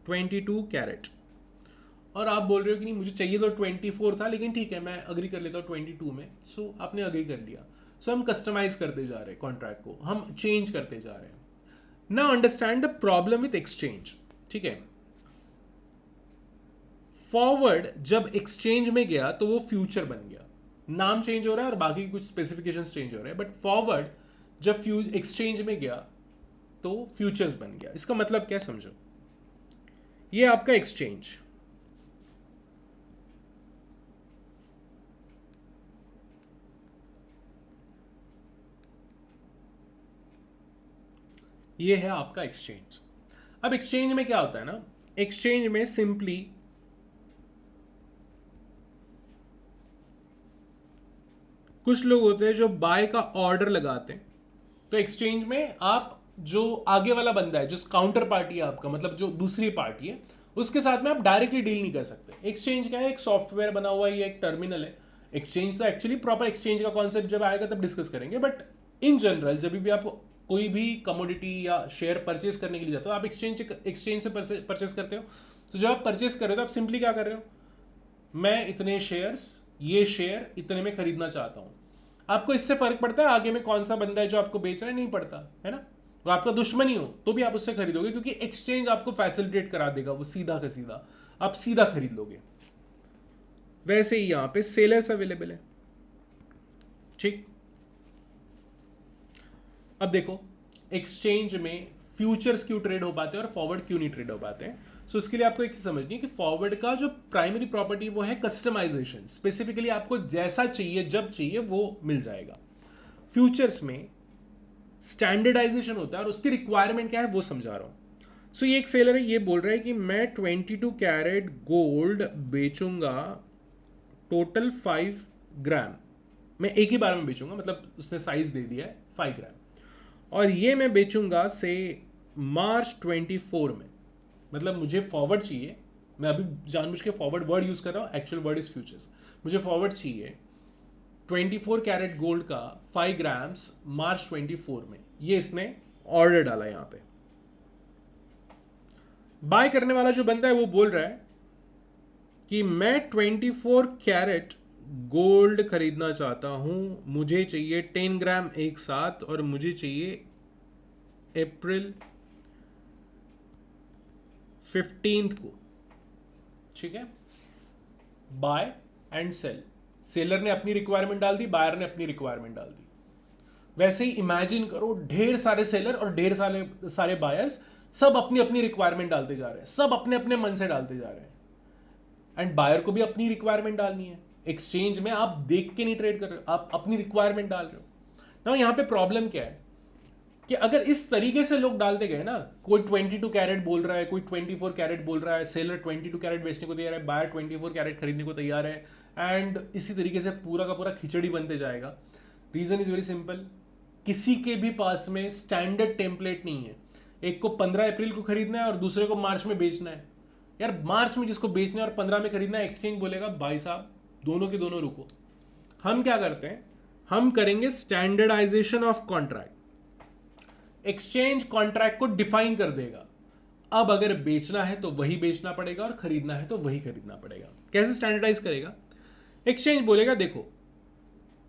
22 कैरेट, और आप बोल रहे हो कि नहीं मुझे चाहिए तो 24 था, लेकिन ठीक है मैं अग्री कर लेता हूँ 22 में। सो आपने अग्री कर लिया। सो हम कस्टमाइज करते जा रहे हैं कॉन्ट्रैक्ट को, हम चेंज करते जा रहे हैं। Now understand the problem with exchange, ठीक है। फॉरवर्ड जब एक्सचेंज में गया तो वो फ्यूचर बन गया, नाम चेंज हो रहा है और बाकी कुछ स्पेसिफिकेशंस चेंज हो रहे हैं, बट फॉरवर्ड जब एक्सचेंज में गया तो फ्यूचर्स बन गया। इसका मतलब क्या समझो, ये आपका एक्सचेंज, ये है आपका एक्सचेंज। अब एक्सचेंज में क्या होता है ना, एक्सचेंज में सिंपली कुछ लोग होते हैं जो बाय का ऑर्डर लगाते हैं। तो एक्सचेंज में आप जो आगे वाला बंदा है, जो काउंटर पार्टी है आपका, मतलब जो दूसरी पार्टी है, उसके साथ में आप डायरेक्टली डील नहीं कर सकते। एक्सचेंज क्या है, एक सॉफ्टवेयर बना हुआ है, ये एक टर्मिनल है। एक्सचेंज तो एक्चुअली प्रॉपर एक्सचेंज का कॉन्सेप्ट जब आएगा तब डिस्कस करेंगे, बट इन जनरल जब भी आप कोई भी कमोडिटी या शेयर परचेज करने के लिए जाते हो, आप एक्सचेंज से परचेज करते हो। तो जब आप परचेज कर रहे हो तो आप सिंपली क्या कर रहे हो, मैं इतने शेयर्स, ये शेयर इतने में खरीदना चाहता हूं। आपको इससे फर्क पड़ता है आगे में कौन सा बंदा है जो आपको बेच रहा है? नहीं पड़ता है ना। वो आपका दुश्मन ही हो तो भी आप उससे खरीदोगे, क्योंकि एक्सचेंज आपको फैसिलिटेट करा देगा, वो सीधा का सीधा आप सीधा खरीद लोगे। वैसे ही यहां पे सेलर्स अवेलेबल है, ठीक। अब देखो एक्सचेंज में फ्यूचर्स क्यों ट्रेड हो पाते हैं और फॉरवर्ड क्यों नहीं ट्रेड हो पाते हैं। सो इसके लिए आपको एक चीज समझनी है कि फॉरवर्ड का जो प्राइमरी प्रॉपर्टी वो है कस्टमाइजेशन। स्पेसिफिकली आपको जैसा चाहिए जब चाहिए वो मिल जाएगा। फ्यूचर्स में स्टैंडर्डाइजेशन होता है और उसकी रिक्वायरमेंट क्या है वो समझा रहा हूं। सो ये एक सेलर है, ये बोल रहा है कि मैं 22 कैरेट गोल्ड बेचूंगा टोटल 5 ग्राम, मैं एक ही बार में बेचूंगा, मतलब उसने साइज दे दिया है 5 ग्राम, और ये मैं बेचूंगा से मार्च 24 में। मतलब मुझे फॉरवर्ड चाहिए, मैं अभी जानबूझ के फॉरवर्ड वर्ड यूज कर रहा हूं, एक्चुअल वर्ड इज फ्यूचर्स। मुझे फॉरवर्ड चाहिए 24 कैरेट गोल्ड का 5 ग्राम्स मार्च 24 में। ये इसने ऑर्डर डाला यहां पे। बाय करने वाला जो बंदा है वो बोल रहा है कि मैं 24 कैरेट गोल्ड खरीदना चाहता हूं, मुझे चाहिए 10 ग्राम एक साथ, और मुझे चाहिए अप्रैल 15 को, ठीक है। बाय एंड सेल, सेलर ने अपनी रिक्वायरमेंट डाल दी, बायर ने अपनी रिक्वायरमेंट डाल दी। वैसे ही इमेजिन करो ढेर सारे सेलर और ढेर सारे बायर्स सब अपनी अपनी रिक्वायरमेंट डालते जा रहे हैं, सब अपने अपने मन से डालते जा रहे हैं, एंड बायर को भी अपनी रिक्वायरमेंट डालनी है। एक्सचेंज में आप देख के नहीं ट्रेड कर रहे हो, आप अपनी रिक्वायरमेंट डाल रहे हो। ना यहाँ पे प्रॉब्लम क्या है कि अगर इस तरीके से लोग डालते गए ना, कोई 22 कैरेट बोल रहा है, कोई 24 कैरेट बोल रहा है, सेलर 22 कैरेट बेचने को तैयार है, बायर 24 कैरेट खरीदने को तैयार है, एंड इसी तरीके से पूरा का पूरा खिचड़ी बनते जाएगा। रीजन इज वेरी सिंपल, किसी के भी पास में स्टैंडर्ड टेम्पलेट नहीं है। एक को 15 अप्रैल को खरीदना है और दूसरे को मार्च में बेचना है। यार मार्च में जिसको बेचना है और 15 में खरीदना है, एक्सचेंज बोलेगा भाई साहब दोनों के दोनों रुको। हम क्या करते हैं, हम करेंगे standardization of contract. Exchange contract को डिफाइन कर देगा। अब अगर बेचना है तो वही बेचना पड़ेगा और खरीदना है तो वही खरीदना पड़ेगा। कैसे स्टैंडर्डाइज करेगा? एक्सचेंज बोलेगा देखो,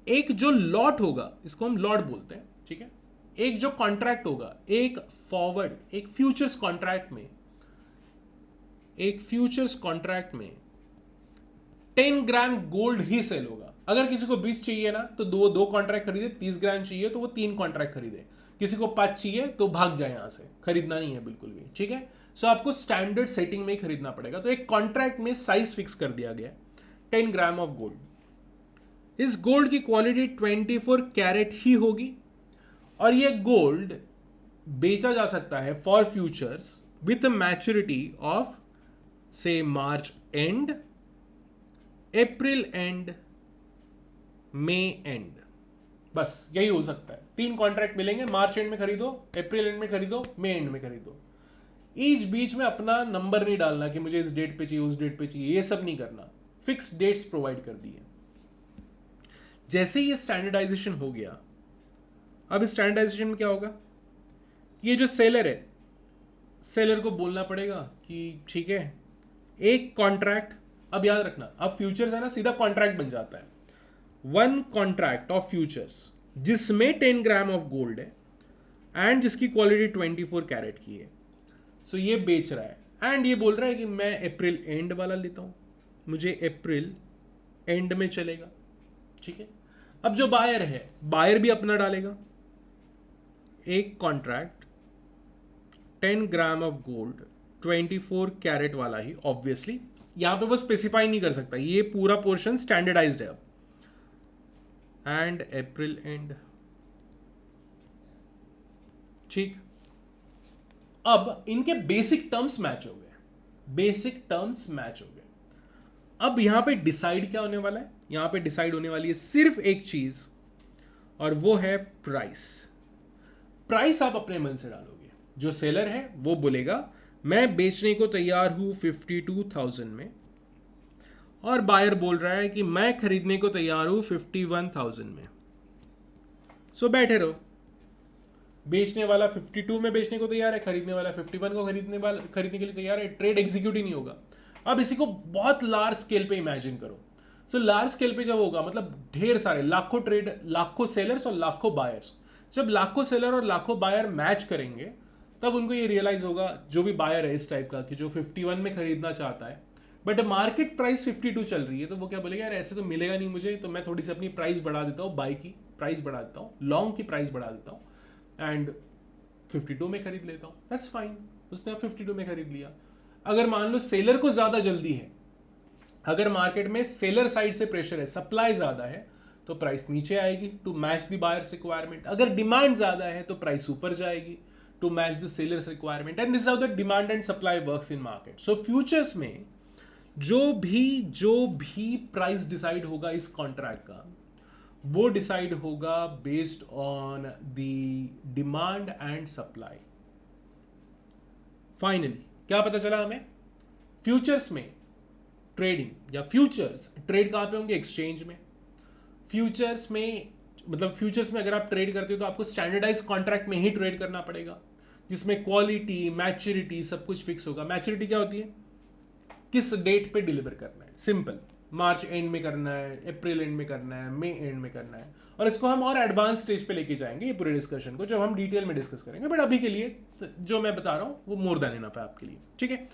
एक जो लॉट होगा, इसको हम लॉट बोलते हैं, ठीक है, एक जो कॉन्ट्रैक्ट होगा, एक फॉरवर्ड, एक फ्यूचर्स कॉन्ट्रैक्ट में 10 ग्राम गोल्ड ही सेल होगा। अगर किसी को 20 चाहिए ना तो दो कॉन्ट्रैक्ट खरीदे, 30 ग्राम चाहिए तो वो 3 कॉन्ट्रैक्ट खरीदे, किसी को 5 चाहिए तो भाग जाए यहां से, खरीदना नहीं है बिल्कुल भी, ठीक है। सो आपको स्टैंडर्ड सेटिंग में ही खरीदना पड़ेगा। तो एक कॉन्ट्रैक्ट में साइज फिक्स कर दिया गया, 10 ग्राम ऑफ गोल्ड। इस गोल्ड की क्वालिटी 24 कैरेट ही होगी और ये गोल्ड बेचा जा सकता है for futures with maturity of से March end, April end, May end. बस यही हो सकता है। 3 कॉन्ट्रैक्ट मिलेंगे, मार्च एंड में खरीदो, अप्रैल एंड में खरीदो, मई एंड में खरीदो। ईच बीच में अपना नंबर नहीं डालना कि मुझे इस डेट पे चाहिए, उस डेट पे चाहिए, ये सब नहीं करना। फिक्स डेट्स प्रोवाइड कर दी है। जैसे ये स्टैंडर्डाइजेशन हो गया, अब इस स्टैंडर्डाइजेशन में क्या होगा, ये जो सेलर है, सेलर को बोलना पड़ेगा कि ठीक है, एक कॉन्ट्रैक्ट, अब याद रखना, अब फ्यूचर्स है ना, सीधा कॉन्ट्रैक्ट बन जाता है। 1 कॉन्ट्रैक्ट ऑफ फ्यूचर्स जिसमें 10 ग्राम ऑफ गोल्ड है एंड जिसकी क्वालिटी 24 कैरेट की है। सो ये बेच रहा है एंड ये बोल रहा है कि मैं अप्रैल एंड वाला लेता हूं, मुझे अप्रैल एंड में चलेगा, ठीक है। अब जो बायर है, बायर भी अपना डालेगा, एक contract 10 gram of gold 24 carat वाला ही, ऑब्वियसली यहां पे वो स्पेसिफाई नहीं कर सकता, ये पूरा पोर्शन स्टैंडर्डाइज्ड है अब, एंड अप्रैल एंड, ठीक। अब इनके बेसिक टर्म्स मैच हो गए, अब यहां पे डिसाइड क्या होने वाला है, यहां पे डिसाइड होने वाली है सिर्फ एक चीज, और वो है प्राइस आप अपने मन से डालोगे। जो सेलर है वो बोलेगा मैं बेचने को तैयार हूं 52,000 में, और बायर बोल रहा है कि मैं खरीदने को तैयार हूं 51,000 में। सो बैठे रहो, बेचने वाला 52 में बेचने को तैयार है, खरीदने वाला 51 को खरीदने के लिए तैयार है। ट्रेड एग्जीक्यूट ही नहीं होगा। अब इसी को बहुत लार्ज स्केल पे इमेजिन करो। सो लार्ज स्केल पे जब होगा, मतलब ढेर सारे लाखों ट्रेड, लाखों सेलर्स और लाखों बायर्स, जब लाखों सेलर और लाखों बायर मैच करेंगे तब उनको ये रियलाइज होगा, जो भी बायर है इस टाइप का, कि जो 51 में खरीदना चाहता है बट मार्केट प्राइस 52 चल रही है, तो वो क्या बोलेगा, यार ऐसे तो मिलेगा नहीं मुझे, तो मैं थोड़ी सी अपनी प्राइस बढ़ा देता हूँ, बाई की प्राइस बढ़ा देता हूँ, लॉन्ग की प्राइस बढ़ा देता हूँ एंड 52 में खरीद लेता हूँ। दैट्स फाइन, उसने 52 में खरीद लिया। अगर मान लो सेलर को ज्यादा जल्दी है, अगर मार्केट में सेलर साइड से प्रेशर है, सप्लाई ज्यादा है, तो प्राइस नीचे आएगी to match the buyers requirement. अगर डिमांड ज्यादा है तो प्राइस ऊपर जाएगी to match the sellers requirement. And this is how the demand and supply works in market. So futures में जो भी प्राइस डिसाइड होगा इस कॉन्ट्रैक्ट का, वो डिसाइड होगा based on the demand and supply. Finally क्या पता चला हमें, फ्यूचर्स में ट्रेडिंग या फ्यूचर्स ट्रेड कहां पे होंगे, एक्सचेंज में। फ्यूचर्स में मतलब फ्यूचर्स में अगर आप ट्रेड करते हो तो आपको स्टैंडर्डाइज कॉन्ट्रैक्ट में ही ट्रेड करना पड़ेगा, जिसमें क्वालिटी, मैच्योरिटी सब कुछ फिक्स होगा। मैच्योरिटी क्या होती है, किस डेट पे डिलीवर करना है, सिंपल, मार्च एंड में करना है, अप्रैल एंड में करना है, मई एंड में करना है। और इसको हम और एडवांस स्टेज पे लेके जाएंगे ये पूरे डिस्कशन को, जब हम डिटेल में डिस्कस करेंगे। बट अभी के लिए जो मैं बता रहा हूं वो मोर देन इनफ है आपके लिए, ठीक है।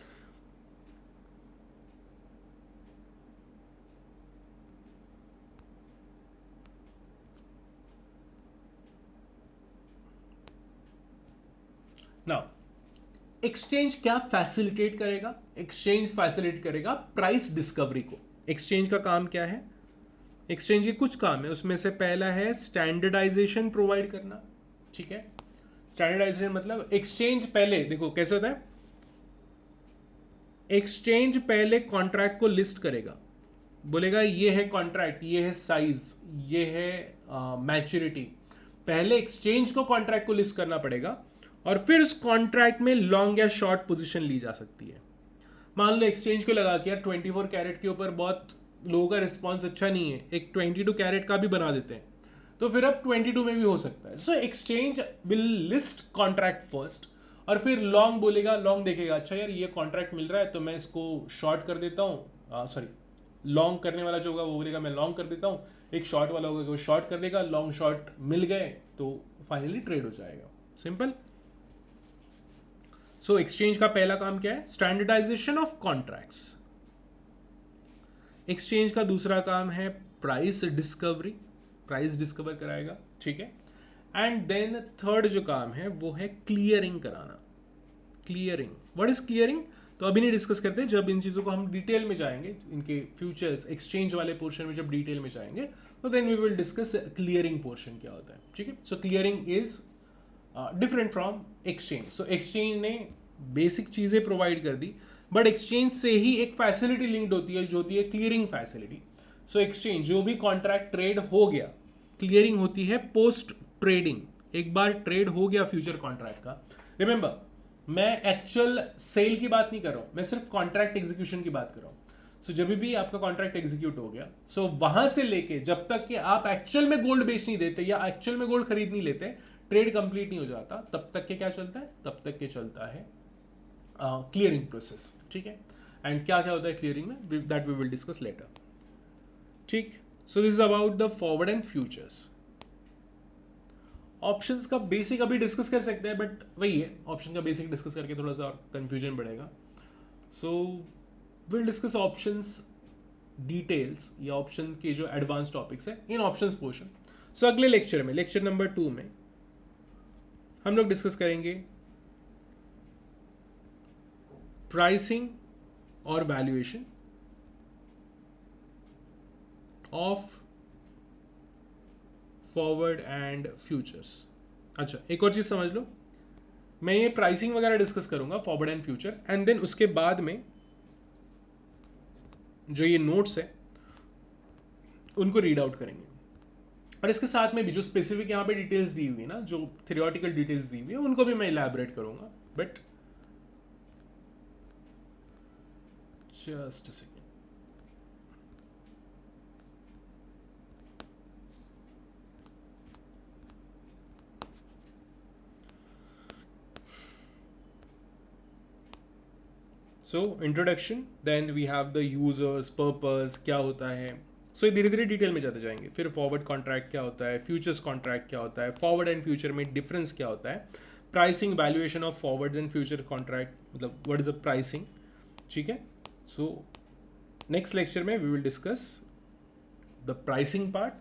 नाउ एक्सचेंज क्या फैसिलिटेट करेगा, एक्सचेंज फैसिलिटेट करेगा प्राइस डिस्कवरी को। एक्सचेंज का काम क्या है, एक्सचेंज के कुछ काम है, उसमें से पहला है स्टैंडर्डाइजेशन प्रोवाइड करना, ठीक है। स्टैंडर्डाइजेशन मतलब एक्सचेंज पहले, देखो कैसे होता है, एक्सचेंज पहले कॉन्ट्रैक्ट को लिस्ट करेगा, बोलेगा ये है कॉन्ट्रैक्ट, ये है साइज, ये है मैच्योरिटी। पहले एक्सचेंज को कॉन्ट्रैक्ट को लिस्ट करना पड़ेगा और फिर उस कॉन्ट्रैक्ट में लॉन्ग या शॉर्ट पोजीशन ली जा सकती है। मान लो एक्सचेंज को लगा कि यार 24 कैरेट के ऊपर बहुत लोगों का रिस्पॉन्स अच्छा नहीं है, एक 22 कैरेट का भी बना देते हैं, तो फिर अब 22 में भी हो सकता है। So exchange will list contract first और फिर लॉन्ग बोलेगा, लॉन्ग देखेगा, अच्छा यार ये कॉन्ट्रैक्ट मिल रहा है तो मैं इसको शॉर्ट कर देता हूँ, सॉरी लॉन्ग करने वाला जो होगा वो बोलेगा मैं लॉन्ग कर देता हूँ, एक शॉर्ट वाला होगा वो शॉर्ट कर देगा, लॉन्ग शॉर्ट मिल गए तो फाइनली ट्रेड हो जाएगा, सिंपल। सो एक्सचेंज का पहला काम क्या है, स्टैंडर्डाइजेशन ऑफ कॉन्ट्रैक्ट्स। एक्सचेंज का दूसरा काम है प्राइस डिस्कवरी, प्राइस डिस्कवर कराएगा, ठीक है। एंड देन थर्ड जो काम है वो है क्लियरिंग कराना। क्लियरिंग, व्हाट इज क्लियरिंग, तो अभी नहीं डिस्कस करते, जब इन चीज़ों को हम डिटेल में जाएंगे, इनके फ्यूचर्स एक्सचेंज वाले पोर्शन में जब डिटेल में जाएंगे तो then we will discuss clearing portion क्या होता है, ठीक है। So clearing is different from exchange. So exchange ने बेसिक चीज़ें प्रोवाइड कर दी, बट एक्सचेंज से ही एक फैसिलिटी लिंक्ड होती है जो होती है क्लियरिंग फैसिलिटी। सो एक्सचेंज जो भी कॉन्ट्रैक्ट ट्रेड हो गया, क्लियरिंग होती है पोस्ट ट्रेडिंग, एक बार ट्रेड हो गया फ्यूचर कॉन्ट्रैक्ट का। रिमेंबर, मैं एक्चुअल सेल की बात नहीं कर रहा हूं, मैं सिर्फ कॉन्ट्रैक्ट एग्जीक्यूशन की बात कर रहा हूं। सो जब भी आपका कॉन्ट्रैक्ट एग्जीक्यूट हो गया, सो वहां से लेके जब तक कि आप एक्चुअल में गोल्ड बेच नहीं देते या एक्चुअल में गोल्ड खरीद नहीं लेते, ट्रेड कंप्लीट नहीं हो जाता, तब तक के क्या चलता है, तब तक के चलता है क्लियरिंग प्रोसेस, ठीक है। एंड क्या क्या होता है क्लियरिंग में, that we will discuss later, ठीक। So this is about the forward and futures. Options का बेसिक अभी डिस्कस कर सकते हैं, बट वही है, ऑप्शन का बेसिक डिस्कस करके थोड़ा सा कंफ्यूजन बढ़ेगा। So will discuss options details या ऑप्शन के जो एडवांस टॉपिक्स है इन ऑप्शंस पोर्शन। सो अगले लेक्चर में, लेक्चर नंबर 2 में हम लोग डिस्कस करेंगे प्राइसिंग और valuation of forward and futures. अच्छा, एक और चीज समझ लो, मैं ये प्राइसिंग वगैरह डिस्कस करूंगा forward and future, and then उसके बाद में जो ये नोट्स है उनको रीड आउट करेंगे, और इसके साथ में भी जो स्पेसिफिक यहाँ पे डिटेल्स दी हुई है ना, जो थियोरेटिकल डिटेल्स दी हुई है, उनको भी मैं इलैबोरेट करूंगा। But just a second, so introduction, then we have the users, purpose क्या होता है। सो ये धीरे धीरे डिटेल में जाते जाएंगे। फिर फॉरवर्ड कॉन्ट्रैक्ट क्या होता है, फ्यूचर्स कॉन्ट्रैक्ट क्या होता है, फॉरवर्ड एंड फ्यूचर में डिफरेंस क्या होता है, pricing valuation of forward and future contract, मतलब व्हाट इज द प्राइसिंग, ठीक है। सो नेक्स्ट लेक्चर में we will discuss the pricing part,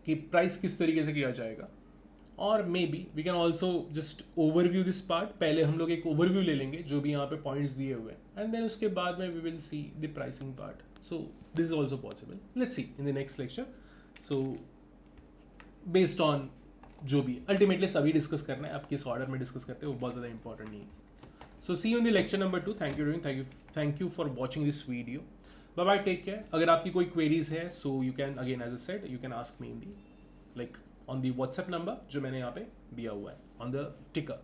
कि प्राइस किस तरीके से किया जाएगा, और maybe we can also just overview this part. पहले हम लोग एक ओवरव्यू ले लेंगे जो भी यहाँ पे पॉइंट्स दिए हुए हैं, एंड देन उसके बाद में we will see the pricing part. So this is also possible, let's see in the next lecture. So based on जो भी अल्टीमेटली सभी डिस्कस करना है, आप किस ऑर्डर में डिस्कस करते हैं वो बहुत ज़्यादा इंपॉर्टेंट नहीं है। So see you in the lecture number 2। Thank you for watching this video. Bye bye, take care. अगर आपकी कोई क्वेरीज है, so you can again as a said you can ask me in the like on the WhatsApp number जो मैंने यहाँ पे दिया हुआ है ऑन द टिकर।